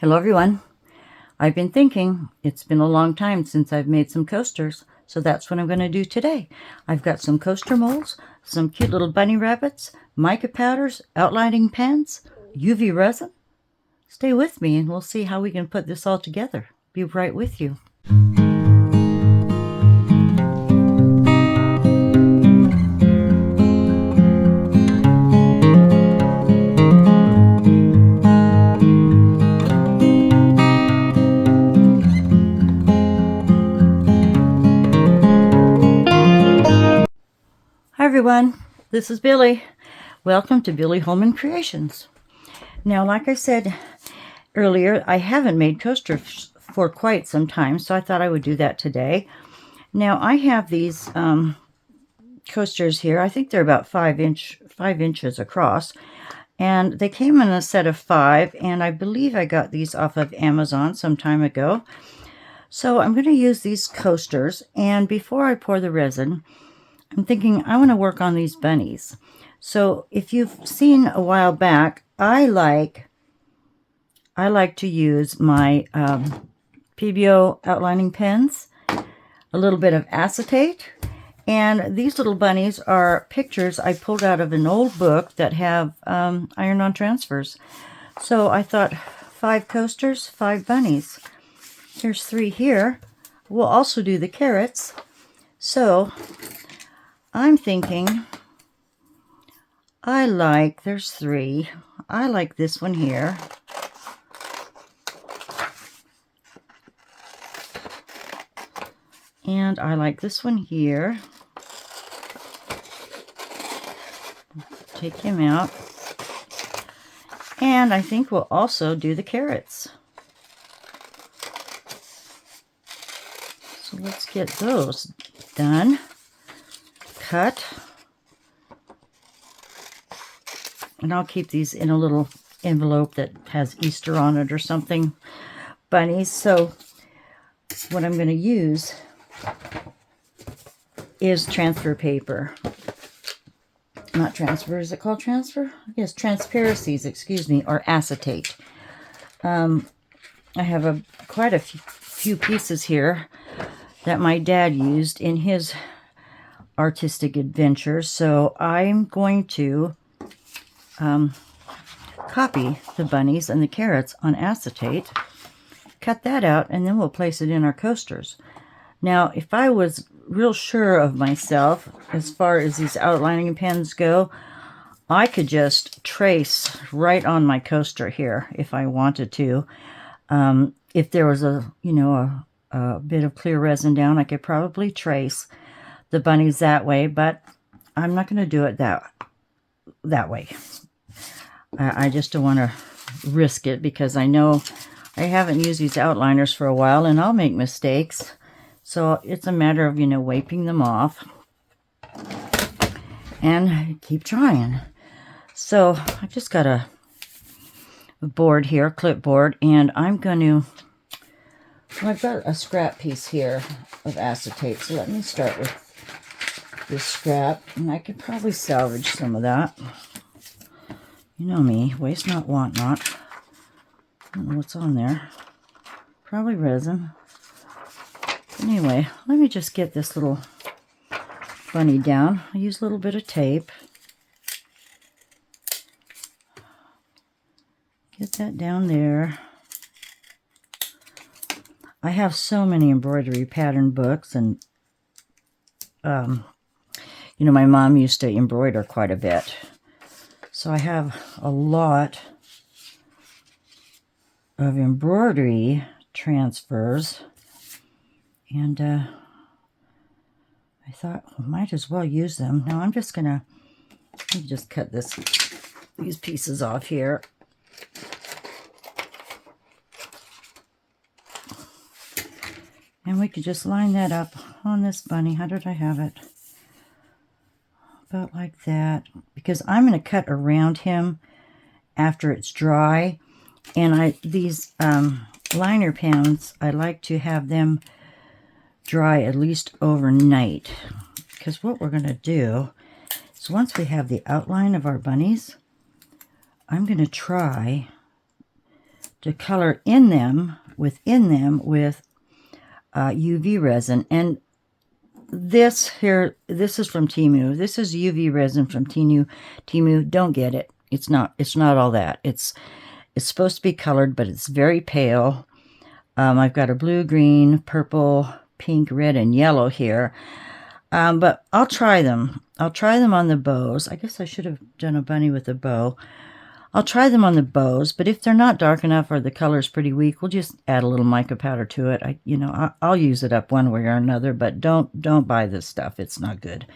Hello everyone. I've been thinking it's been a long time since I've made some coasters, so that's what I'm going to do today. I've got some coaster molds, some cute little bunny rabbits, mica powders, outlining pens, UV resin. Stay with me and we'll see how we can put this all together. Be right with you. Hi everyone, this is Billy. Welcome to Billy Holman Creations. Now, like I said earlier, I haven't made coasters for quite some time, so I thought I would do that today. Now, I have these coasters here. I think they're about 5 inches across, and they came in a set of 5, and I believe I got these off of Amazon some time ago. So I'm going to use these coasters, and before I pour the resin, I'm thinking I want to work on these bunnies. So if you've seen a while back, I like to use my PBO outlining pens, a little bit of acetate, and these little bunnies are pictures I pulled out of an old book that have iron-on transfers. So I thought 5 coasters, 5 bunnies. There's 3 here. We'll also do the carrots. So I'm thinking there's 3. I like this one here. And I like this one here. Take him out. And I think we'll also do the carrots. So let's get those done. Cut. And I'll keep these in a little envelope that has Easter on it or something. Bunnies. So what I'm going to use is transfer paper. Not transfer. Is it called transfer? Yes, transparencies, excuse me, or acetate. I have quite a few pieces here that my dad used in his artistic adventures. So I'm going to copy the bunnies and the carrots on acetate, cut that out, and then we'll place it in our coasters. Now, if I was real sure of myself as far as these outlining pens go, I could just trace right on my coaster here if I wanted to. If there was a bit of clear resin down, I could probably trace the bunnies that way, but I'm not going to do it that way. I just don't want to risk it because I know I haven't used these outliners for a while and I'll make mistakes. So it's a matter of, wiping them off and keep trying. So I just got a board here, clipboard, and I'm going to, I've got a scrap piece here of acetate. So let me start with this scrap, and I could probably salvage some of that. You know me, waste not, want not. I don't know what's on there. Probably resin. Anyway, let me just get this little bunny down. I use a little bit of tape. Get that down there. I have so many embroidery pattern books, and my mom used to embroider quite a bit. So I have a lot of embroidery transfers, and I thought I might as well use them. Now I'm just gonna just cut these pieces off here. And we could just line that up on this bunny. How did I have it? About like that, because I'm going to cut around him after it's dry. And these liner pens, I like to have them dry at least overnight, because what we're going to do is once we have the outline of our bunnies, I'm going to try to color in them, within them, with UV resin. And this here, this is from Temu. This is UV resin from Temu. Don't get it. It's not all that. It's supposed to be colored, but it's very pale. I've got a blue, green, purple, pink, red, and yellow here. But I'll try them. I'll try them on the bows. I guess I should have done a bunny with a bow. I'll try them on the bows, but if they're not dark enough or the color's pretty weak, we'll just add a little mica powder to it. I'll use it up one way or another, but don't buy this stuff. It's not good.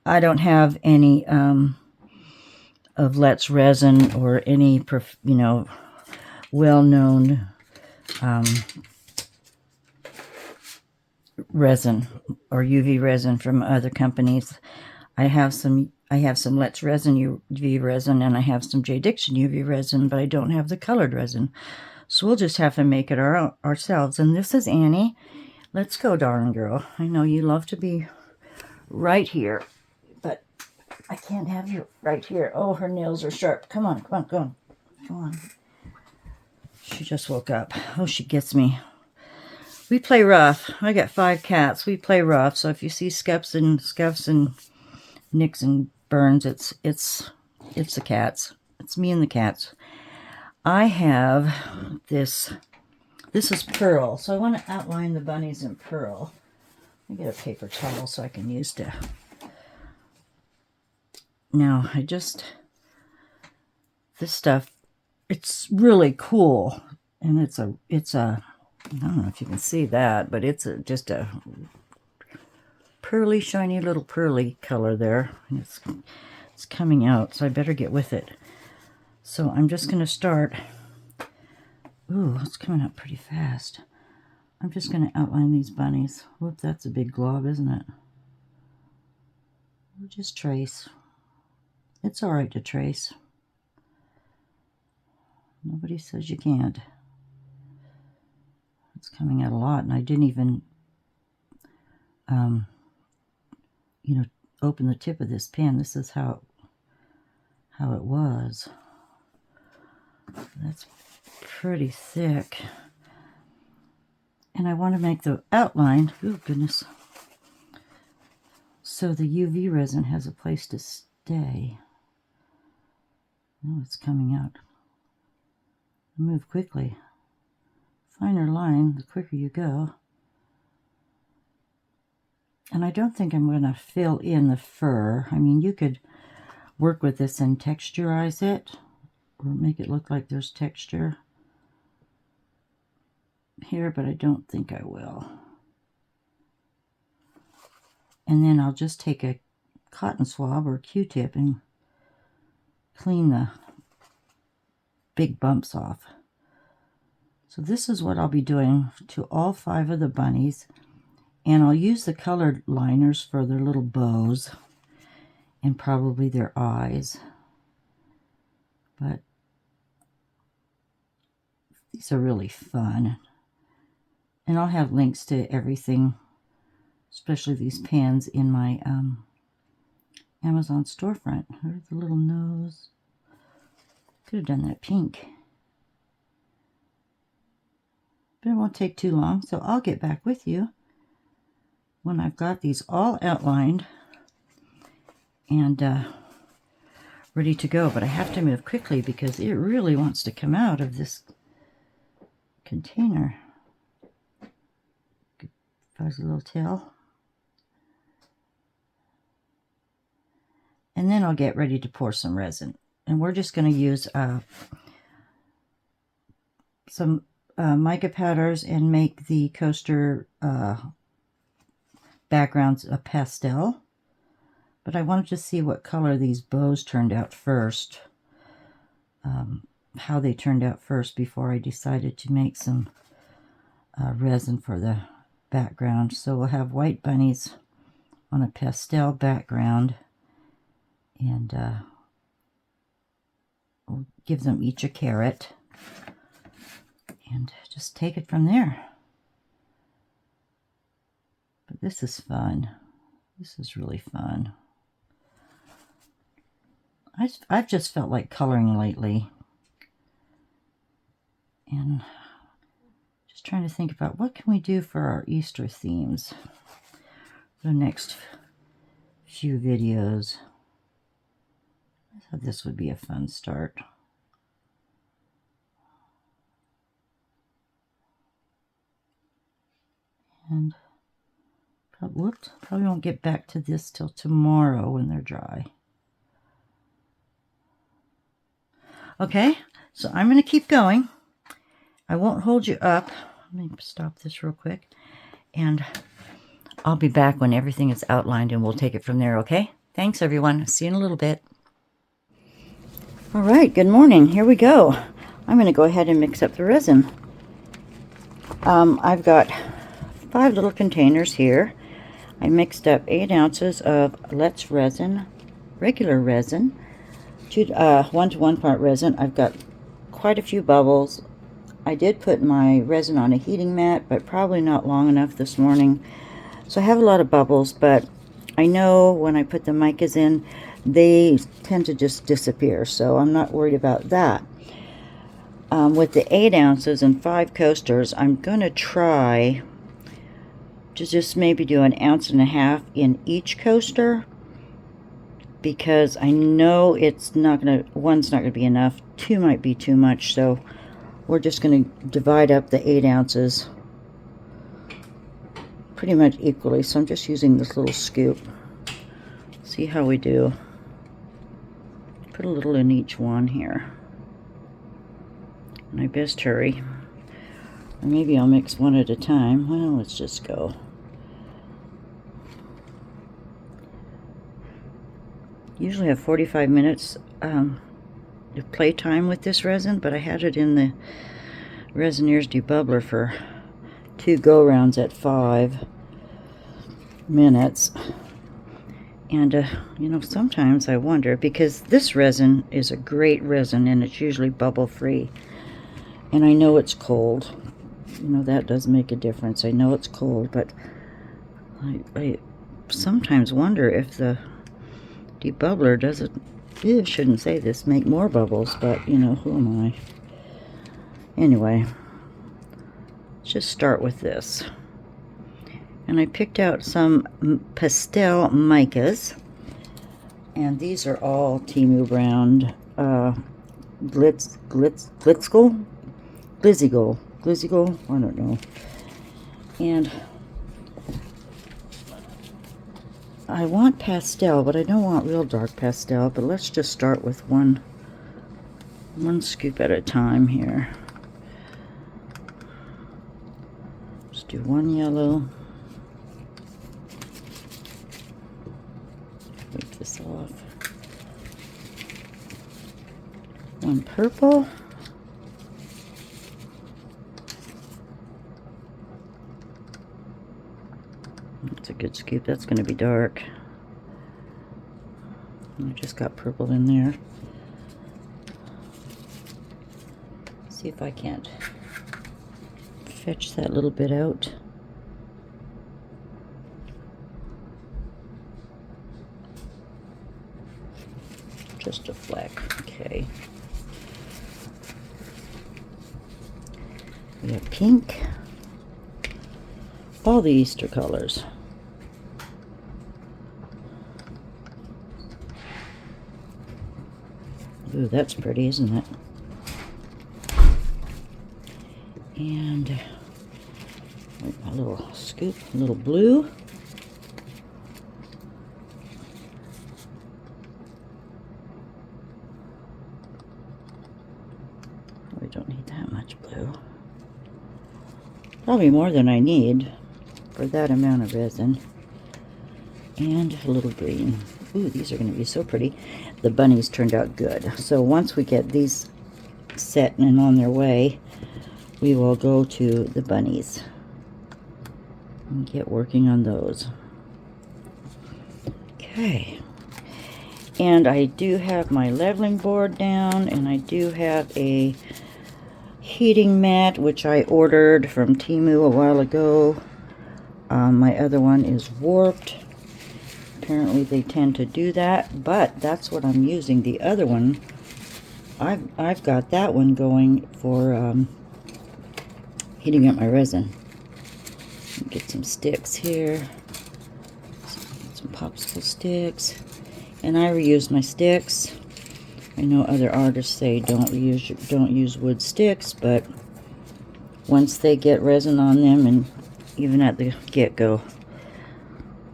I don't have any of Let's Resin or any well-known resin or UV resin from other companies. I have some Let's Resin UV resin, and I have some JDiction UV resin, but I don't have the colored resin. So we'll just have to make it ourselves. And this is Annie. Let's go, darling girl. I know you love to be right here, but I can't have you right here. Oh, her nails are sharp. Come on, go on. She just woke up. Oh, she gets me. We play rough. I got 5 cats. We play rough. So if you see scuffs and nicks and burns, it's the cats. It's me and the cats. I have this. This is pearl. So I want to outline the bunnies in pearl. Let me get a paper towel so I can use to. Now this stuff, it's really cool, and it's a I don't know if you can see that, but it's just a pearly, shiny little pearly color there. It's coming out, so I better get with it. So I'm just going to start. Ooh, it's coming up pretty fast. I'm just going to outline these bunnies. Whoop, that's a big glob, isn't it? We'll just trace. It's all right to trace. Nobody says you can't. It's coming out a lot, and I didn't even, open the tip of this pen. This is how it was. That's pretty thick. And I want to make the outline, oh goodness, so the UV resin has a place to stay. Oh, it's coming out. Move quickly. Finer line, the quicker you go. And I don't think I'm going to fill in the fur. I mean, you could work with this and texturize it, or make it look like there's texture here, but I don't think I will. And then I'll just take a cotton swab or Q-tip and clean the big bumps off. So this is what I'll be doing to all 5 of the bunnies. And I'll use the colored liners for their little bows and probably their eyes. But these are really fun. And I'll have links to everything, especially these pans, in my Amazon storefront. There's the little nose. Could have done that pink. But it won't take too long, so I'll get back with you when I've got these all outlined and ready to go. But I have to move quickly because it really wants to come out of this container. Fuzzy little tail. And then I'll get ready to pour some resin. And we're just going to use some mica powders and make the coaster backgrounds a pastel. But I wanted to see what color these bows turned out first. How they turned out first before I decided to make some resin for the background. So we'll have white bunnies on a pastel background, and we'll give them each a carrot and just take it from there. But this is fun. This is really fun. I've just felt like coloring lately. And just trying to think about what can we do for our Easter themes for the next few videos. I thought this would be a fun start. And probably won't get back to this till tomorrow when they're dry. Okay, so I'm going to keep going. I won't hold you up. Let me stop this real quick. And I'll be back when everything is outlined and we'll take it from there, okay? Thanks, everyone. See you in a little bit. All right, good morning. Here we go. I'm going to go ahead and mix up the resin. I've got 5 little containers here. I mixed up 8 ounces of Let's Resin, regular resin, 1 to 1 part resin. I've got quite a few bubbles. I did put my resin on a heating mat, but probably not long enough this morning. So I have a lot of bubbles, but I know when I put the micas in, they tend to just disappear, so I'm not worried about that. With the 8 ounces and 5 coasters, I'm going to try to just maybe do 1.5 ounces in each coaster, because I know it's not going to, 1's not going to be enough, 2 might be too much, so we're just going to divide up the 8 ounces pretty much equally. So I'm just using this little scoop. See how we do. Put a little in each one here. And I best hurry. Or maybe I'll mix one at a time. Well, let's just go. Usually have 45 minutes of play time with this resin, but I had it in the Resineers debubbler for 2 go-rounds at 5 minutes. And you know, sometimes I wonder, because this resin is a great resin and it's usually bubble free, and I know it's cold, you know, that does make a difference. I know it's cold, but I sometimes wonder if the debubbler doesn't, shouldn't say this, make more bubbles, but you know, who am I? Anyway, let's just start with this. And I picked out some pastel micas, and these are all Temu brand, Glitzigal, I don't know. And I want pastel, but I don't want real dark pastel, but let's just start with one scoop at a time here. Let's do 1 yellow. Wipe this off. 1 purple. That's a good scoop. That's going to be dark. I just got purple in there. See if I can't fetch that little bit out. Just a fleck. Okay. We have pink. All the Easter colors. Ooh, that's pretty, isn't it? And a little scoop, a little blue. We don't need that much blue. Probably more than I need for that amount of resin. And a little green. Ooh, these are going to be so pretty. The bunnies turned out good. So once we get these set and on their way, we will go to the bunnies and get working on those. Okay. And I do have my leveling board down, and I do have a heating mat, which I ordered from Temu a while ago. My other one is warped. Apparently they tend to do that, but that's what I'm using. The other one, I've got that one going for heating up my resin. Get some sticks here. Get some popsicle sticks. And I reuse my sticks. I know other artists say don't use wood sticks, but once they get resin on them, and even at the get-go,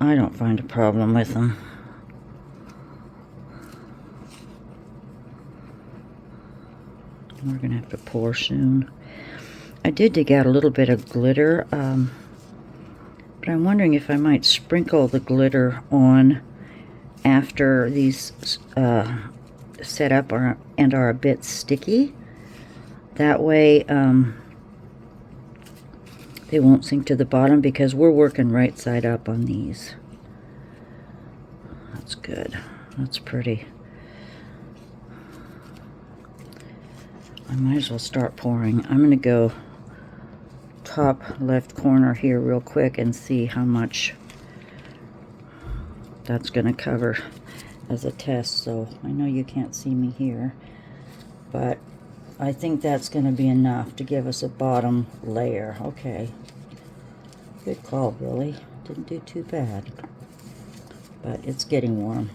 I don't find a problem with them. We're gonna have to pour soon. I did dig out a little bit of glitter, but I'm wondering if I might sprinkle the glitter on after these set up and are a bit sticky. That way they won't sink to the bottom, because we're working right side up on these. That's good. That's pretty. I might as well start pouring. I'm going to go top left corner here real quick and see how much that's going to cover as a test. So I know you can't see me here, but I think that's going to be enough to give us a bottom layer. Okay. Good call, Billy. Didn't do too bad. But it's getting warm.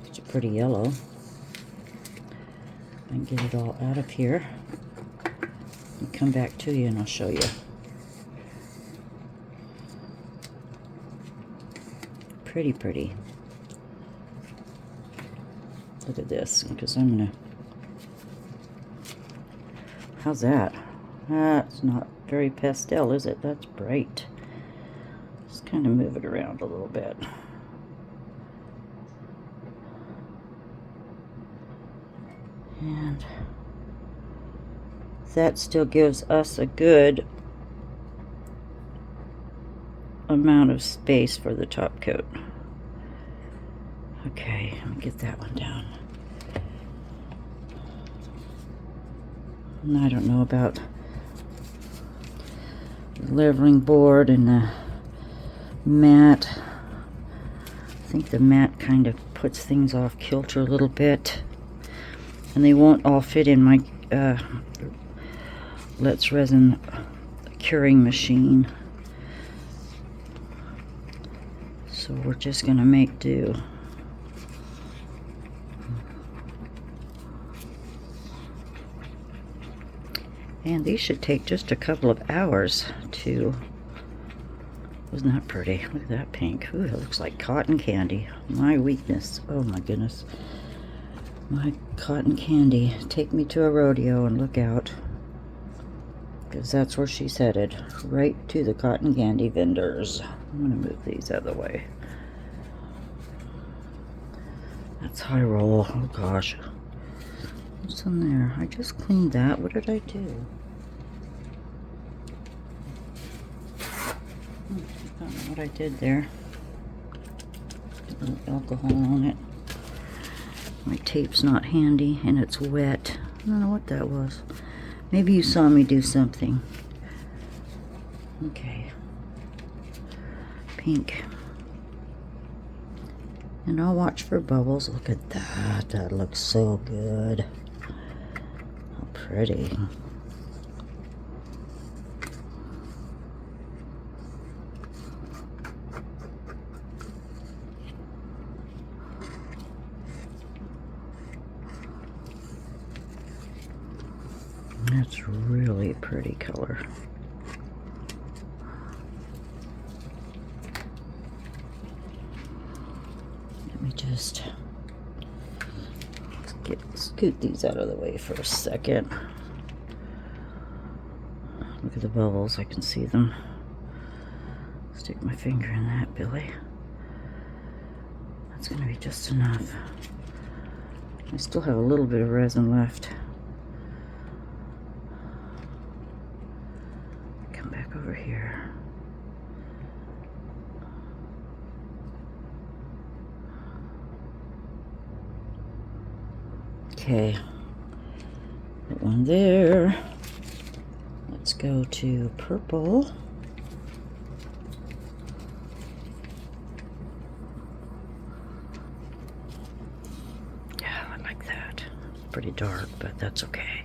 It's pretty yellow. And get it all out of here. I'll come back to you and I'll show you. Pretty, pretty. Look at this, because I'm gonna... How's that? That's not very pastel, is it? That's bright. Just kind of move it around a little bit. And that still gives us a good amount of space for the top coat. Okay, let me get that one down. And I don't know about the leveling board and the mat. I think the mat kind of puts things off kilter a little bit. And they won't all fit in my Let's Resin curing machine. So we're just going to make do. And these should take just a couple of hours to... Wasn't that pretty? Look at that pink. Ooh, it looks like cotton candy. My weakness. Oh my goodness. My cotton candy. Take me to a rodeo and look out. Because that's where she's headed. Right to the cotton candy vendors. I'm going to move these out of the way. That's high roll. Oh gosh. What's in there? I just cleaned that. What did I do? I don't know what I did there. A little alcohol on it. My tape's not handy and it's wet. I don't know what that was. Maybe you saw me do something. Okay. Pink. And I'll watch for bubbles. Look at that. That looks so good. How pretty. That's really a pretty color. Let me just scoot these out of the way for a second. Look at the bubbles, I can see them. Stick my finger in that, Billy. That's gonna be just enough. I still have a little bit of resin left. Come back over here. Okay, that one there. Let's go to purple. Yeah, I like that. It's pretty dark, but that's okay.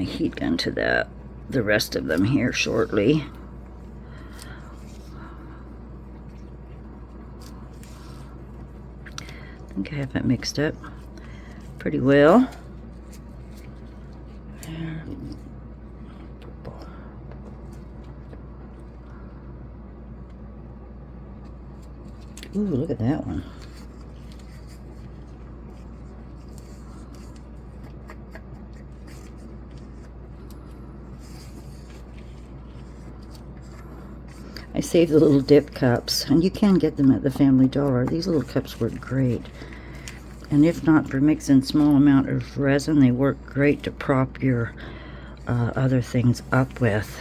my heat gun to the rest of them here shortly. I think I have it mixed up pretty well. Ooh, look at that one. I saved the little dip cups, and you can get them at the Family Dollar. These little cups work great. And if not for mixing small amount of resin, they work great to prop your other things up with.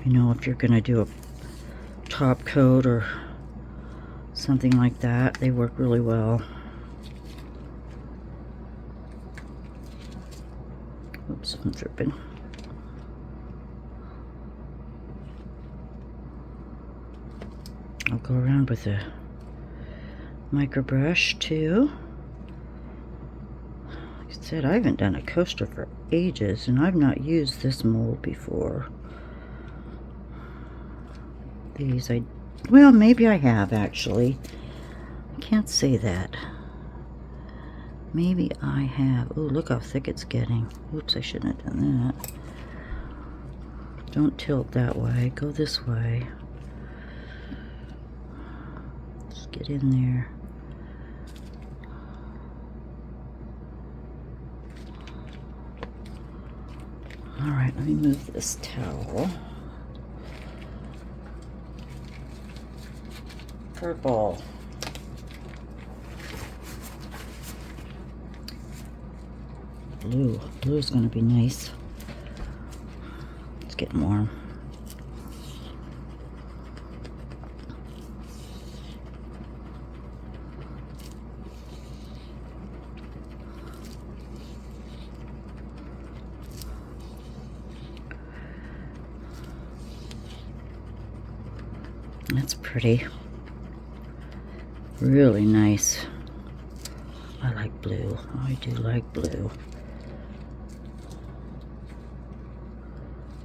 You know, if you're going to do a top coat or something like that, they work really well. Oops, I'm dripping. I'll go around with a micro brush too. Like I said, I haven't done a coaster for ages, and I've not used this mold before. These well, maybe I have actually. I can't say that. Maybe I have. Oh, look how thick it's getting. Oops, I shouldn't have done that. Don't tilt that way. Go this way. Just get in there. All right, let me move this towel. Purple. Blue. Blue is going to be nice. It's getting warm. That's pretty. Really nice. I like blue. I do like blue.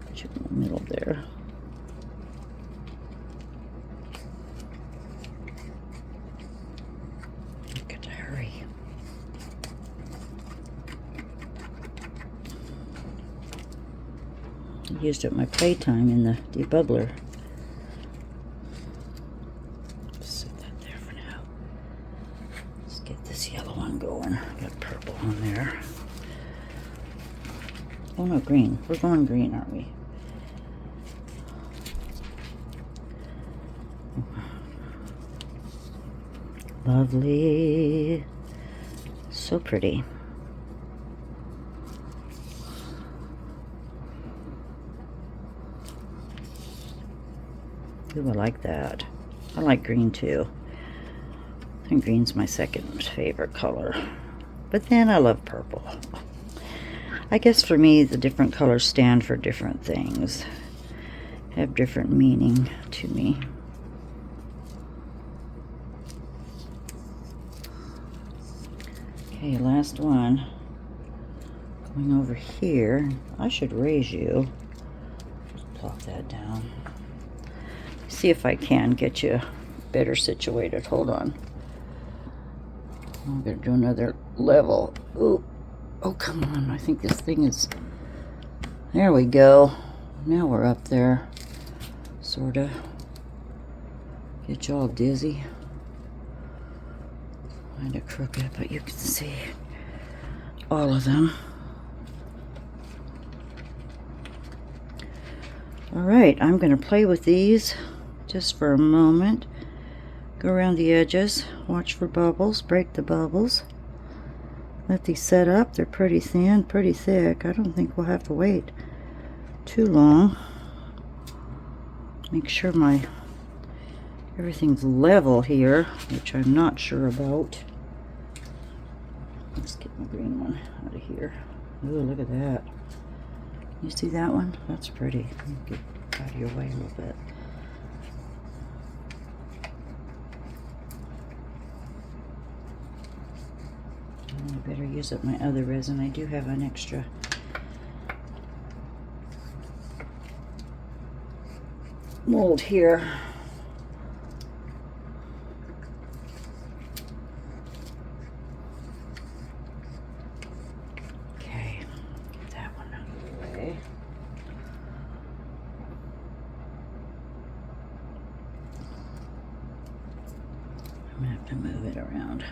Put you in the middle there. Got to hurry. I used it at my playtime in the debubbler. Oh no, green. We're going green, aren't we? Lovely. So pretty. Ooh, I like that. I like green too. I think green's my second favorite color. But then I love purple. I guess for me, the different colors stand for different things, have different meaning to me. Okay, last one. Going over here, I should raise you. Just plop that down. See if I can get you better situated. Hold on. I'm going to do another level. Ooh. Oh, come on. I think this thing is... There we go. Now we're up there. Sort of. Get you all dizzy. Kind of crooked, but you can see all of them. Alright, I'm going to play with these just for a moment. Go around the edges. Watch for bubbles. Break the bubbles. Let these set up. They're pretty thin, pretty thick. I don't think we'll have to wait too long. Make sure everything's level here, which I'm not sure about. Let's get my green one out of here. Ooh, look at that. You see that one? That's pretty. Get out of your way a little bit. I better use up my other resin. I do have an extra mold here. Okay, get that one out of the way. I'm gonna have to move it around.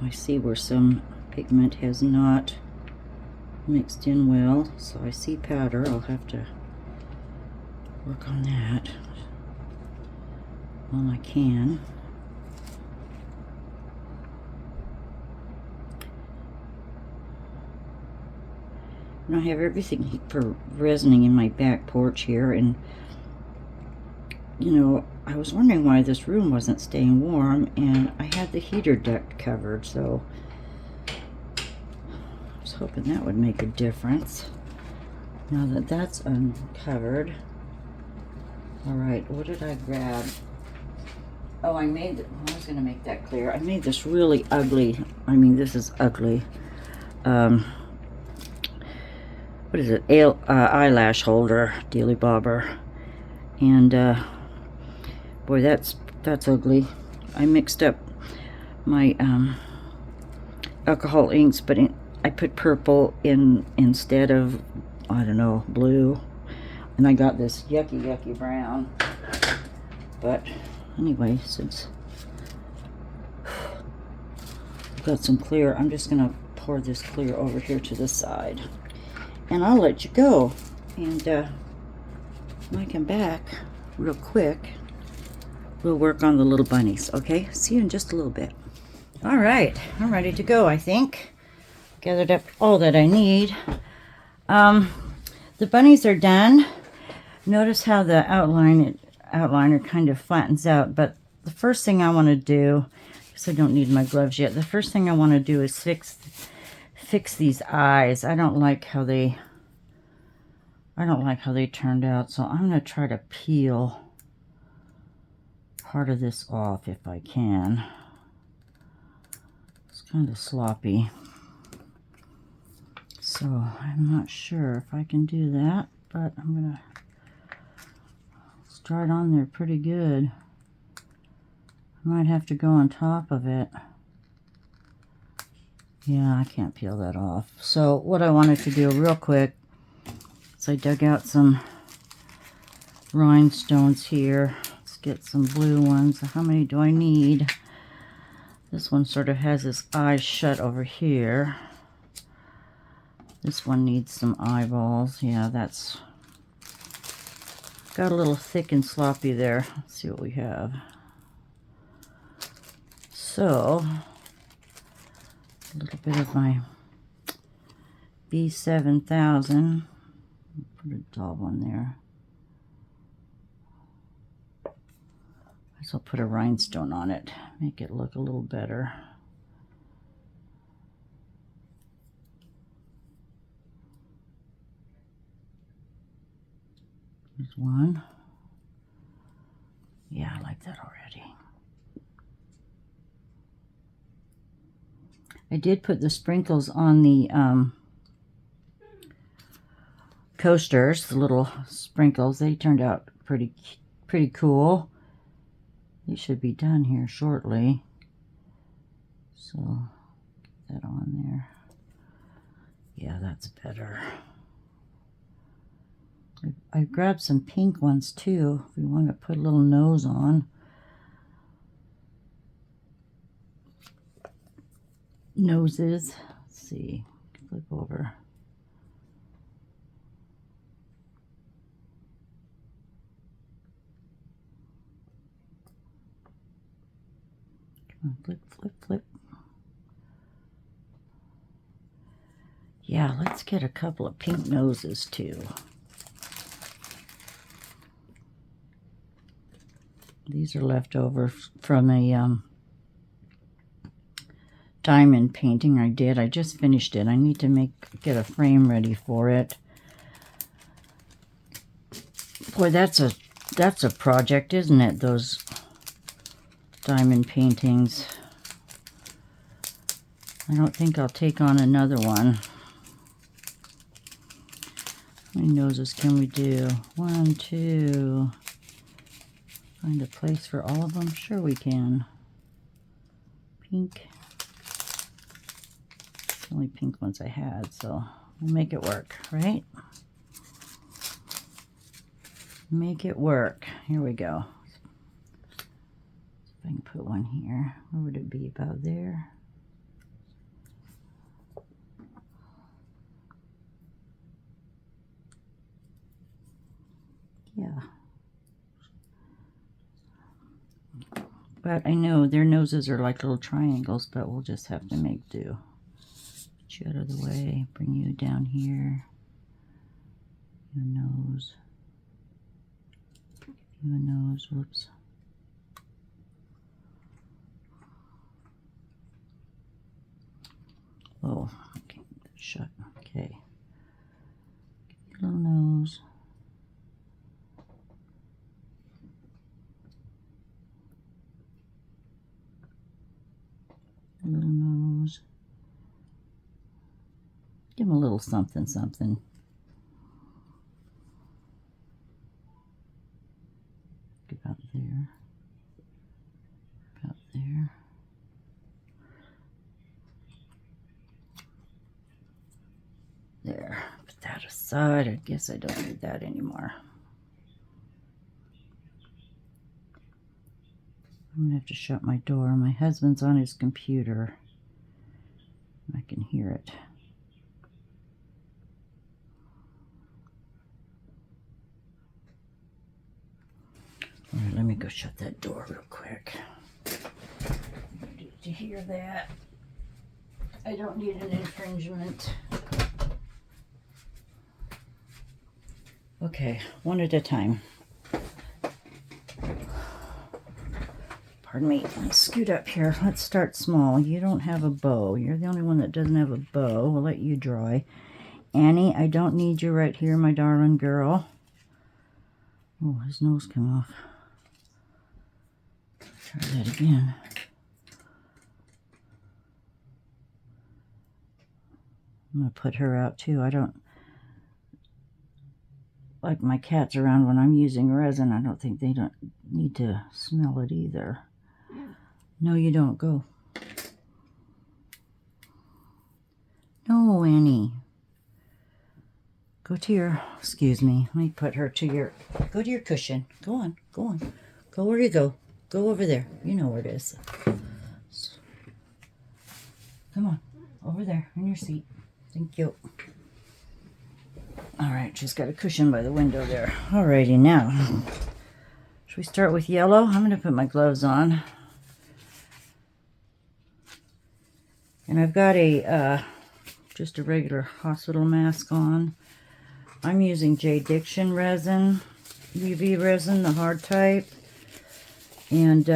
I see where some pigment has not mixed in well, so I see powder. I'll have to work on that while I can. And I have everything for resining in my back porch here, and you know, I was wondering why this room wasn't staying warm, and I had the heater duct covered, so I was hoping that would make a difference. Now that that's uncovered, all right, what did I grab? Oh, I was going to make that clear. I made this really ugly, I mean, this is ugly. What is it? Eyelash holder, dealy bobber. And, boy, that's ugly. I mixed up my alcohol inks, but I put purple in instead of, I don't know, blue. And I got this yucky brown. But anyway, since I've got some clear, I'm just going to pour this clear over here to the side. And I'll let you go. And when I come back real quick, we'll work on the little bunnies, okay? See you in just a little bit. All right, I'm ready to go, I think. Gathered up all that I need. The bunnies are done. Notice how the outliner kind of flattens out, but the first thing I want to do, because I don't need my gloves yet, the first thing I want to do is fix these eyes. I don't like how they turned out, so I'm going to try to peel part of this off if I can. It's kind of sloppy, so I'm not sure if I can do that, but I'm going to dry it on there pretty good. I might have to go on top of it. Yeah, I can't peel that off. So what I wanted to do real quick is I dug out some rhinestones here. Let's get some blue ones. How many do I need? This one sort of has his eyes shut over here. This one needs some eyeballs. Yeah, that's got a little thick and sloppy there. Let's see what we have. So a little bit of my B7000. Put a dog one there. I guess I'll put a rhinestone on it, make it look a little better. There's one. Yeah, I like that already. I did put the sprinkles on the coasters, the little sprinkles. They turned out pretty cool. They should be done here shortly. So get that on there. Yeah, that's better. I grabbed some pink ones too, if we want to put a little nose on. Noses. Let's see. Flip over. Come on, flip, flip, flip. Yeah, let's get a couple of pink noses too. These are left over from a diamond painting I did. I just finished it. I need to get a frame ready for it. Boy, that's a project, isn't it? Those diamond paintings. I don't think I'll take on another one. How many noses can we do? 1, 2. Find a place for all of them? Sure we can. Pink. The only pink ones I had, so we'll make it work, right? Make it work. Here we go. If I can put one here. Where would it be? About there? Yeah. But I know their noses are like little triangles, but we'll just have to make do. Put you out of the way, bring you down here. Your nose. Your nose, whoops. Oh, okay, shut. Okay. Little nose. Little nose. Give him a little something, something. About there. About there. There. Put that aside. I guess I don't need that anymore. I'm going to have to shut my door. My husband's on his computer. I can hear it. All right, let me go shut that door real quick. Did you hear that? I don't need an infringement. Okay, one at a time. Pardon me, let's scoot up here. Let's start small. You don't have a bow. You're the only one that doesn't have a bow. We'll let you dry. Annie, I don't need you right here, my darling girl. Oh, his nose came off. Try that again. I'm going to put her out too. I don't like my cats around when I'm using resin. I don't think they don't need to smell it either. No, you don't. Go. No, Annie. Go to your, excuse me. Let me put her to your, go to your cushion. Go on, go on. Go where you go. Go over there. You know where it is. Come on, over there in your seat. Thank you. All right, she's got a cushion by the window there. Alrighty, now, should we start with yellow? I'm going to put my gloves on. And I've got a, just a regular hospital mask on. I'm using JDiction resin, UV resin, the hard type. And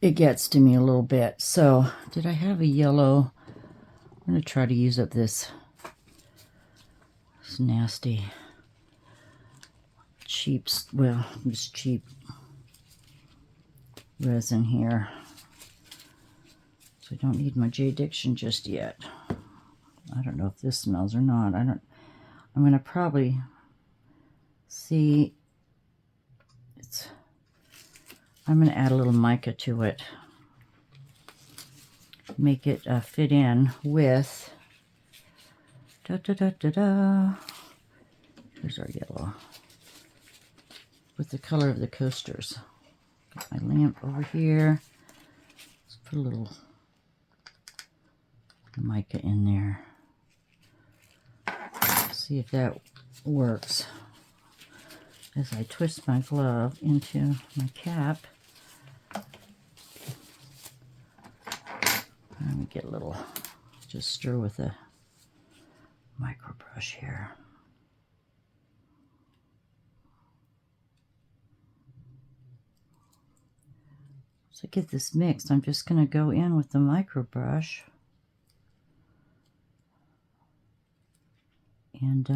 it gets to me a little bit. So, did I have a yellow? I'm going to try to use up this nasty, cheap, well, just cheap resin here. So I don't need my JDiction just yet. I don't know if this smells or not. I'm going to probably see. I'm going to add a little mica to it. Make it fit in with, here's our yellow, with the color of the coasters. Got my lamp over here. Let's put a little mica in there. See if that works. As I twist my glove into my cap, let me get a little, just stir with a micro brush here. So get this mixed, I'm just going to go in with the micro brush and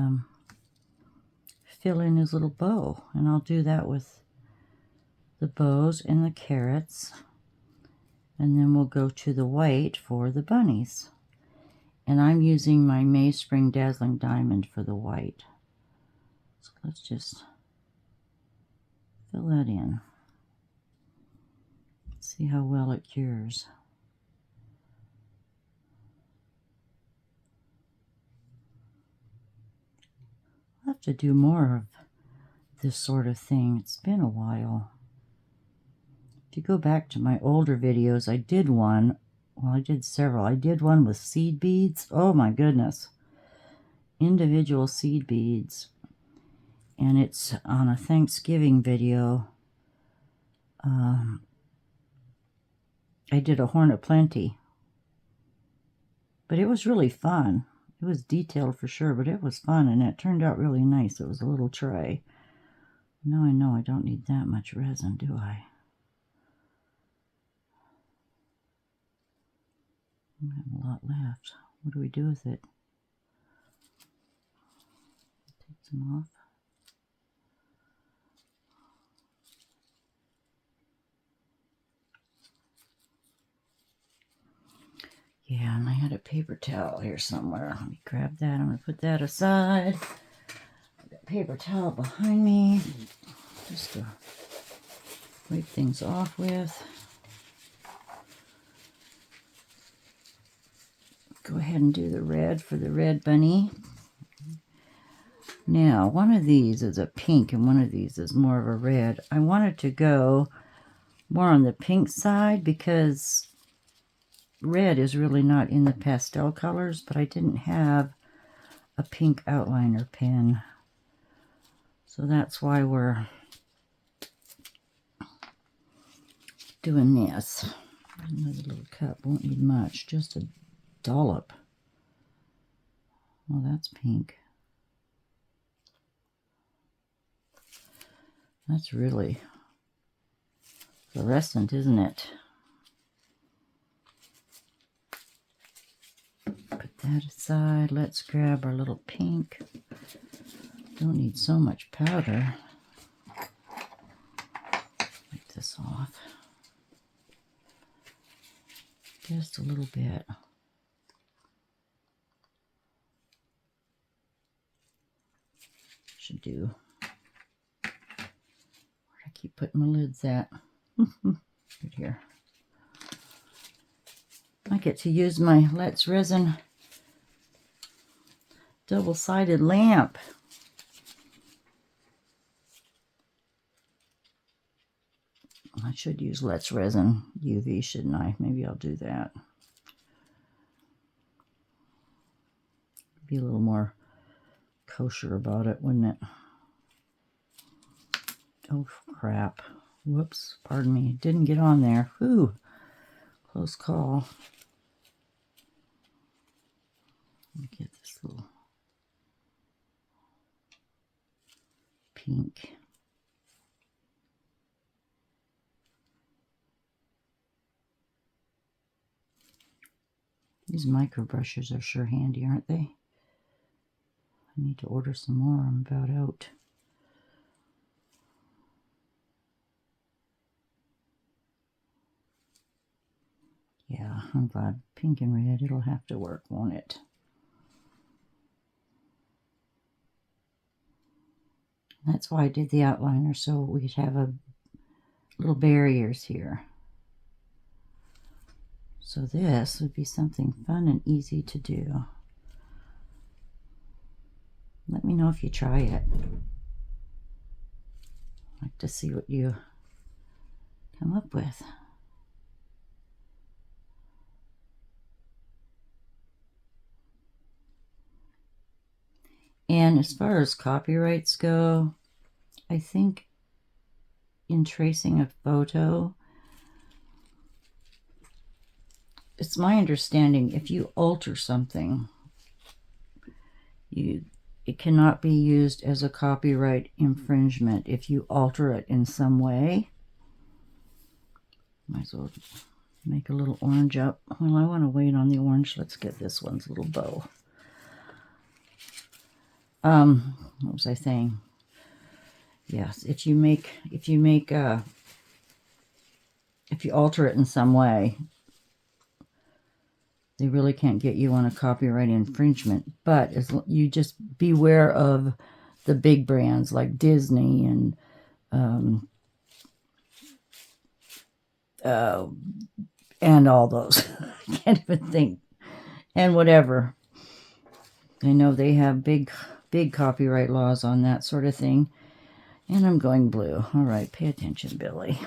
fill in his little bow. And I'll do that with the bows and the carrots. And then we'll go to the white for the bunnies. And I'm using my May Spring Dazzling Diamond for the white. So let's just fill that in. See how well it cures. I'll have to do more of this sort of thing. It's been a while. If you go back to my older videos, I did one. Well, I did several. I did one with seed beads. Oh my goodness. Individual seed beads. And it's on a Thanksgiving video. I did a Horn of Plenty. But it was really fun. It was detailed for sure, but it was fun, and it turned out really nice. It was a little tray. Now I know I don't need that much resin, do I? I have a lot left. What do we do with it? Take some off. Yeah, and I had a paper towel here somewhere. Let me grab that. I'm going to put that aside. I've got paper towel behind me just to wipe things off with. Go ahead and do the red for the red bunny. Now, one of these is a pink and one of these is more of a red. I wanted to go more on the pink side because red is really not in the pastel colors, but I didn't have a pink outliner pen. So that's why we're doing this. Another little cup, won't need much, just a dollop. Well, that's pink. That's really fluorescent, isn't it? Put that aside. Let's grab our little pink. Don't need so much powder. Wipe this off. Just a little bit. Should do. Where I keep putting my lids at. Right here. I get to use my Let's Resin double-sided lamp. I should use Let's Resin UV, shouldn't I? Maybe I'll do that. Be a little more kosher about it, wouldn't it? Oh, crap. Whoops, pardon me. Didn't get on there. Whew. Close call. Let me get this little pink. These micro brushes are sure handy, aren't they? I need to order some more. I'm about out. Yeah, I'm glad. Pink and red, it'll have to work, won't it? That's why I did the outliner, so we could have a little barriers here. So this would be something fun and easy to do. Let me know if you try it. I'd like to see what you come up with. And as far as copyrights go, I think in tracing a photo, it's my understanding if you alter something, it cannot be used as a copyright infringement if you alter it in some way. Might as well make a little orange up. Well, I want to wait on the orange. Let's get this one's little bow. What was I saying? Yes, if if you alter it in some way, they really can't get you on a copyright infringement. But you just beware of the big brands like Disney and all those. I can't even think. And whatever. I know they have big copyright laws on that sort of thing. And I'm going blue. All right, pay attention, Billy.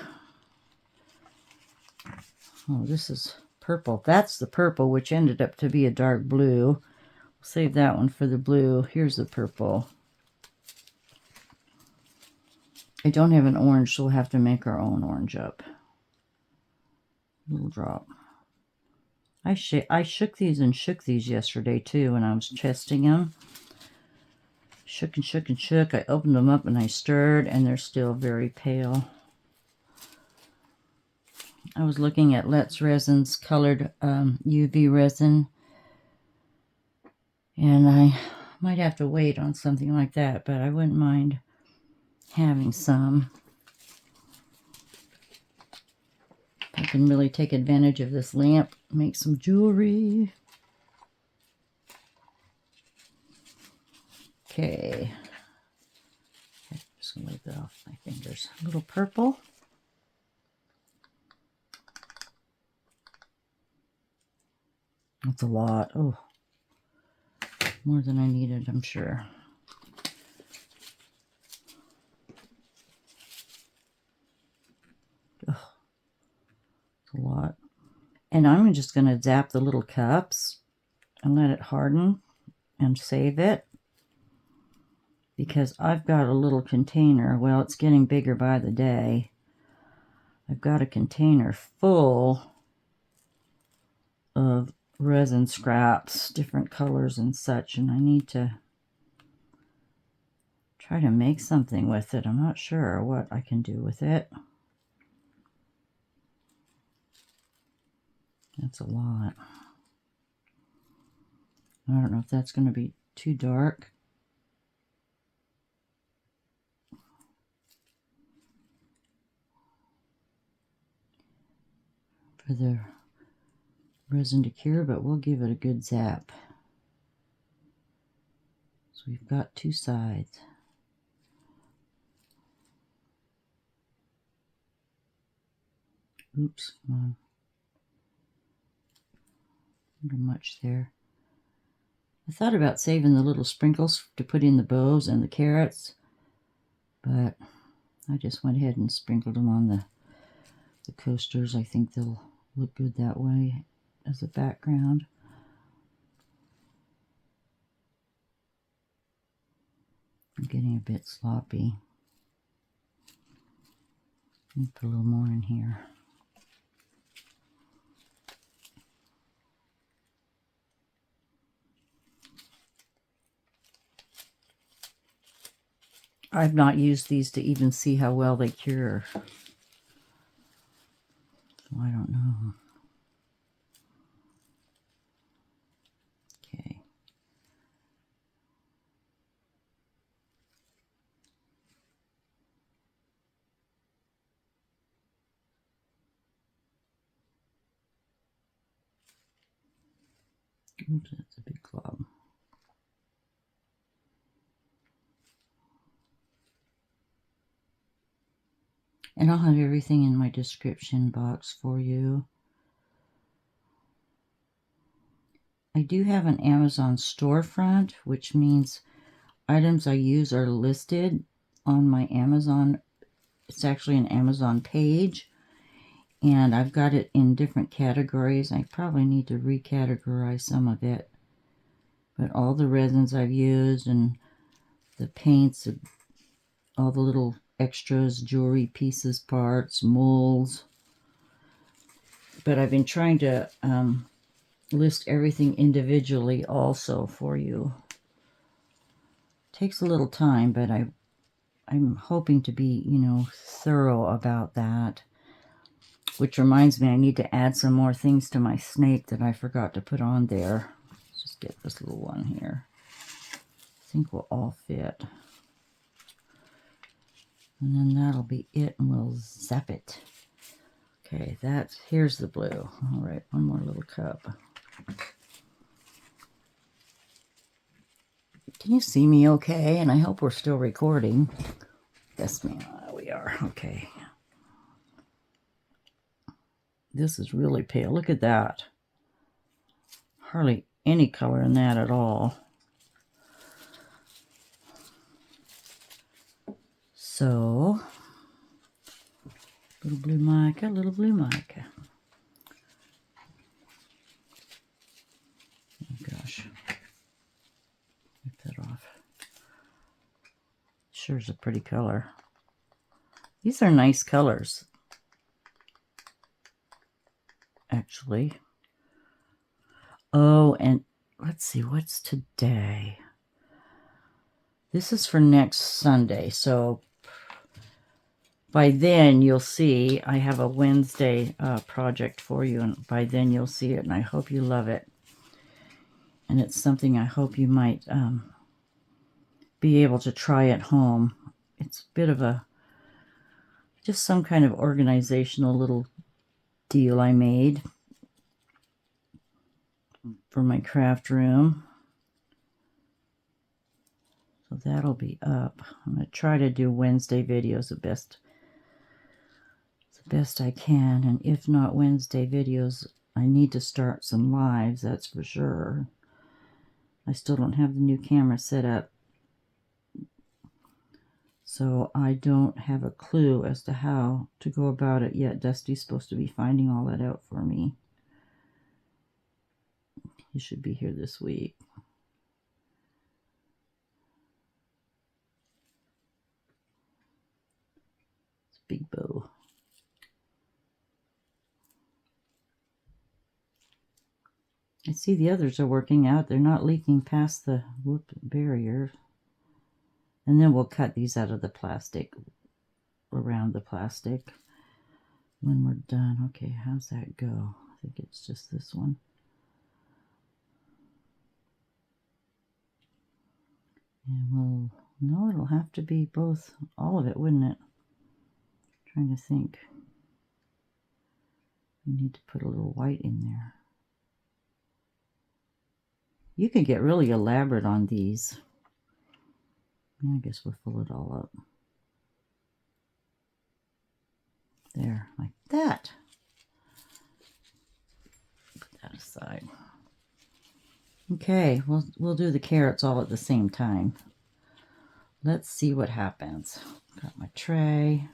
Oh, this is purple. That's the purple, which ended up to be a dark blue. We'll save that one for the blue. Here's the purple. I don't have an orange, so we'll have to make our own orange up. Little drop. I shook these and shook these yesterday, too, when I was testing them. Shook and shook and shook. I opened them up and I stirred, and they're still very pale. I was looking at Let's Resin's colored UV resin, and I might have to wait on something like that, but I wouldn't mind having some. I can really take advantage of this lamp, make some jewelry. Okay. I'm just going to wipe it off my fingers. A little purple. That's a lot. Oh, more than I needed, I'm sure. Oh, it's a lot. And I'm just going to zap the little cups and let it harden and save it. Because I've got a little container. Well, it's getting bigger by the day. I've got a container full of resin scraps, different colors and such, and I need to try to make something with it. I'm not sure what I can do with it. That's a lot. I don't know if that's going to be too dark. For the resin to cure, but we'll give it a good zap. So we've got two sides. Oops, come on. Not much there. I thought about saving the little sprinkles to put in the bows and the carrots, but I just went ahead and sprinkled them on the coasters. I think they'll look good that way as a background. I'm getting a bit sloppy. Let me put a little more in here. I've not used these to even see how well they cure. So I don't know. Okay. Oops, that's a big glob. And I'll have everything in my description box for you. I do have an Amazon storefront, which means items I use are listed on my Amazon. It's actually an Amazon page, and I've got it in different categories. I probably need to recategorize some of it. But all the resins I've used and the paints, all the little extras, jewelry pieces, parts, molds. But I've been trying to list everything individually also for you. Takes a little time, but I'm hoping to be, thorough about that. Which reminds me, I need to add some more things to my snake that I forgot to put on there. Let's just get this little one here. I think we'll all fit. And then that'll be it, and we'll zap it. Okay, here's the blue. All right, one more little cup. Can you see me okay? And I hope we're still recording. Yes, ma'am, we are. Okay. This is really pale. Look at that. Hardly any color in that at all. So, little blue mica, little blue mica. Oh gosh. Get that off. Sure is a pretty color. These are nice colors, actually. Oh, and let's see, what's today? This is for next Sunday, so by then you'll see I have a Wednesday project for you, and by then you'll see it, and I hope you love it. And it's something I hope you might be able to try at home. It's a bit of just some kind of organizational little deal I made for my craft room. So that'll be up. I'm going to try to do Wednesday videos the best I can. And if not Wednesday videos, I need to start some lives, that's for sure. I still don't have the new camera set up, so I don't have a clue as to how to go about it yet. Dusty's supposed to be finding all that out for me. He should be here this week. It's a big bow. I see the others are working out. They're not leaking past the barrier. And then we'll cut these out of the plastic, around the plastic when we're done. Okay, how's that go? I think it's just this one. And no, it'll have to be both, all of it, wouldn't it? I'm trying to think. We need to put a little white in there. You can get really elaborate on these. I guess we'll fill it all up. There, like that. Put that aside. Okay, we'll do the carrots all at the same time. Let's see what happens. Got my tray.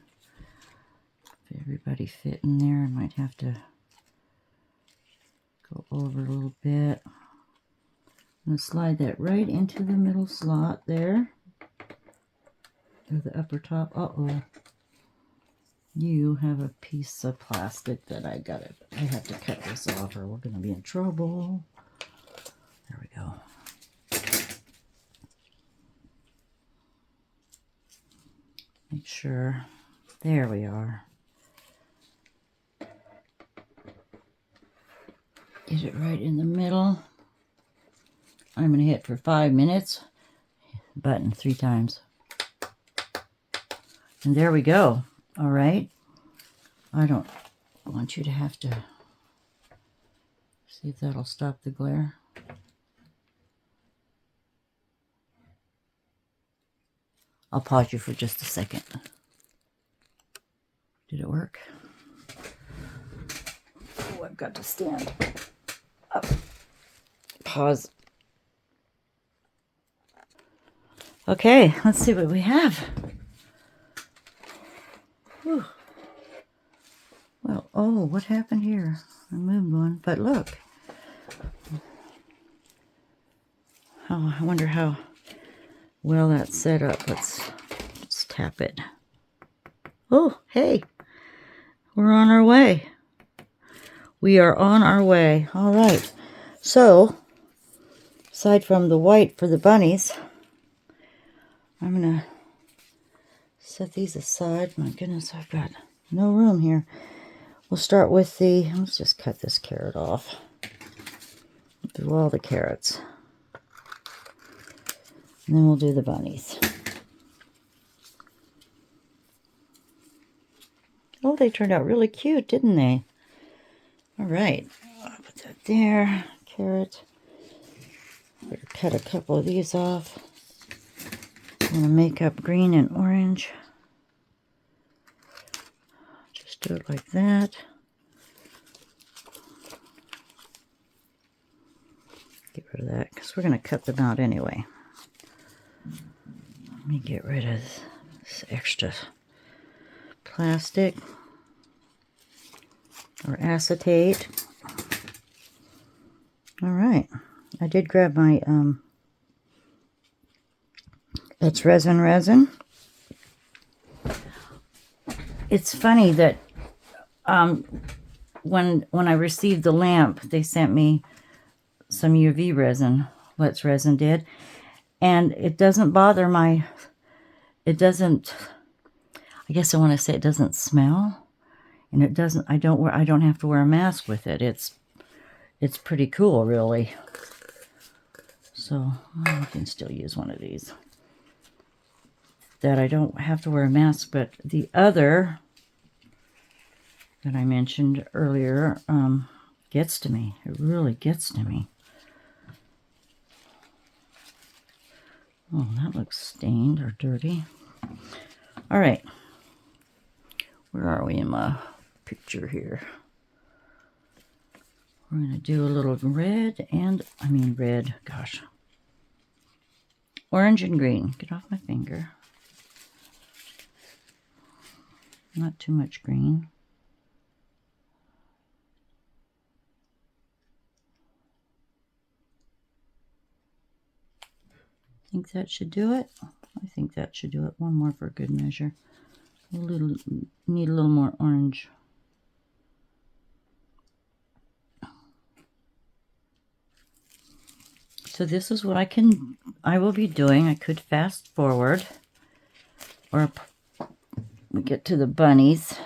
If everybody fit in there, I might have to go over a little bit. I'm going to slide that right into the middle slot there. Or the upper top. Uh-oh. You have a piece of plastic that I have to cut this off or we're going to be in trouble. There we go. Make sure. There we are. Get it right in the middle. I'm going to hit for 5 minutes. Button 3 times. And there we go. All right. I don't want you to have to see if that'll stop the glare. I'll pause you for just a second. Did it work? Oh, I've got to stand up. Pause. Okay, let's see what we have. Whew. Well, oh, what happened here? I moved one, but look. Oh, I wonder how well that's set up. Let's tap it. Oh, hey, we're on our way. We are on our way. All right. So, aside from the white for the bunnies, I'm going to set these aside. My goodness, I've got no room here. We'll start with let's just cut this carrot off. Do all the carrots. And then we'll do the bunnies. Oh, they turned out really cute, didn't they? All right, I'll put that there. Carrot. Better cut a couple of these off. I'm going to make up green and orange. Just do it like that. Get rid of that because we're going to cut them out anyway. Let me get rid of this extra plastic or acetate. All right. I did grab my, it's resin. It's funny that when I received the lamp, they sent me some UV resin, Let's Resin did, and it doesn't bother my, it doesn't, I guess I want to say it doesn't smell, and it doesn't, I don't have to wear a mask with it. It's pretty cool, really. So I can still use one of these. That I don't have to wear a mask, but the other that I mentioned earlier gets to me. It really gets to me. Oh, that looks stained or dirty. All right. Where are we in my picture here? We're going to do a little red, gosh. Orange and green. Get off my finger. Not too much green. Think that should do it? I think that should do it. One more for good measure. Need a little more orange. So this is what I will be doing. I could fast forward, or we get to the bunnies.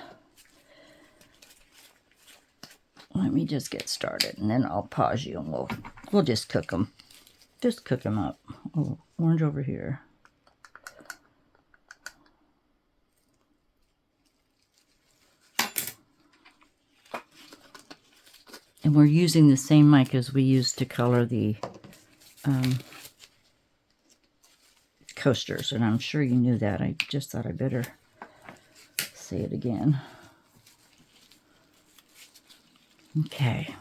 Let me just get started, and then I'll pause you, and we'll just cook them. Just cook them up. Oh, orange over here. And we're using the same mic as we used to color the coasters, and I'm sure you knew that. I just thought I better say it again. Okay.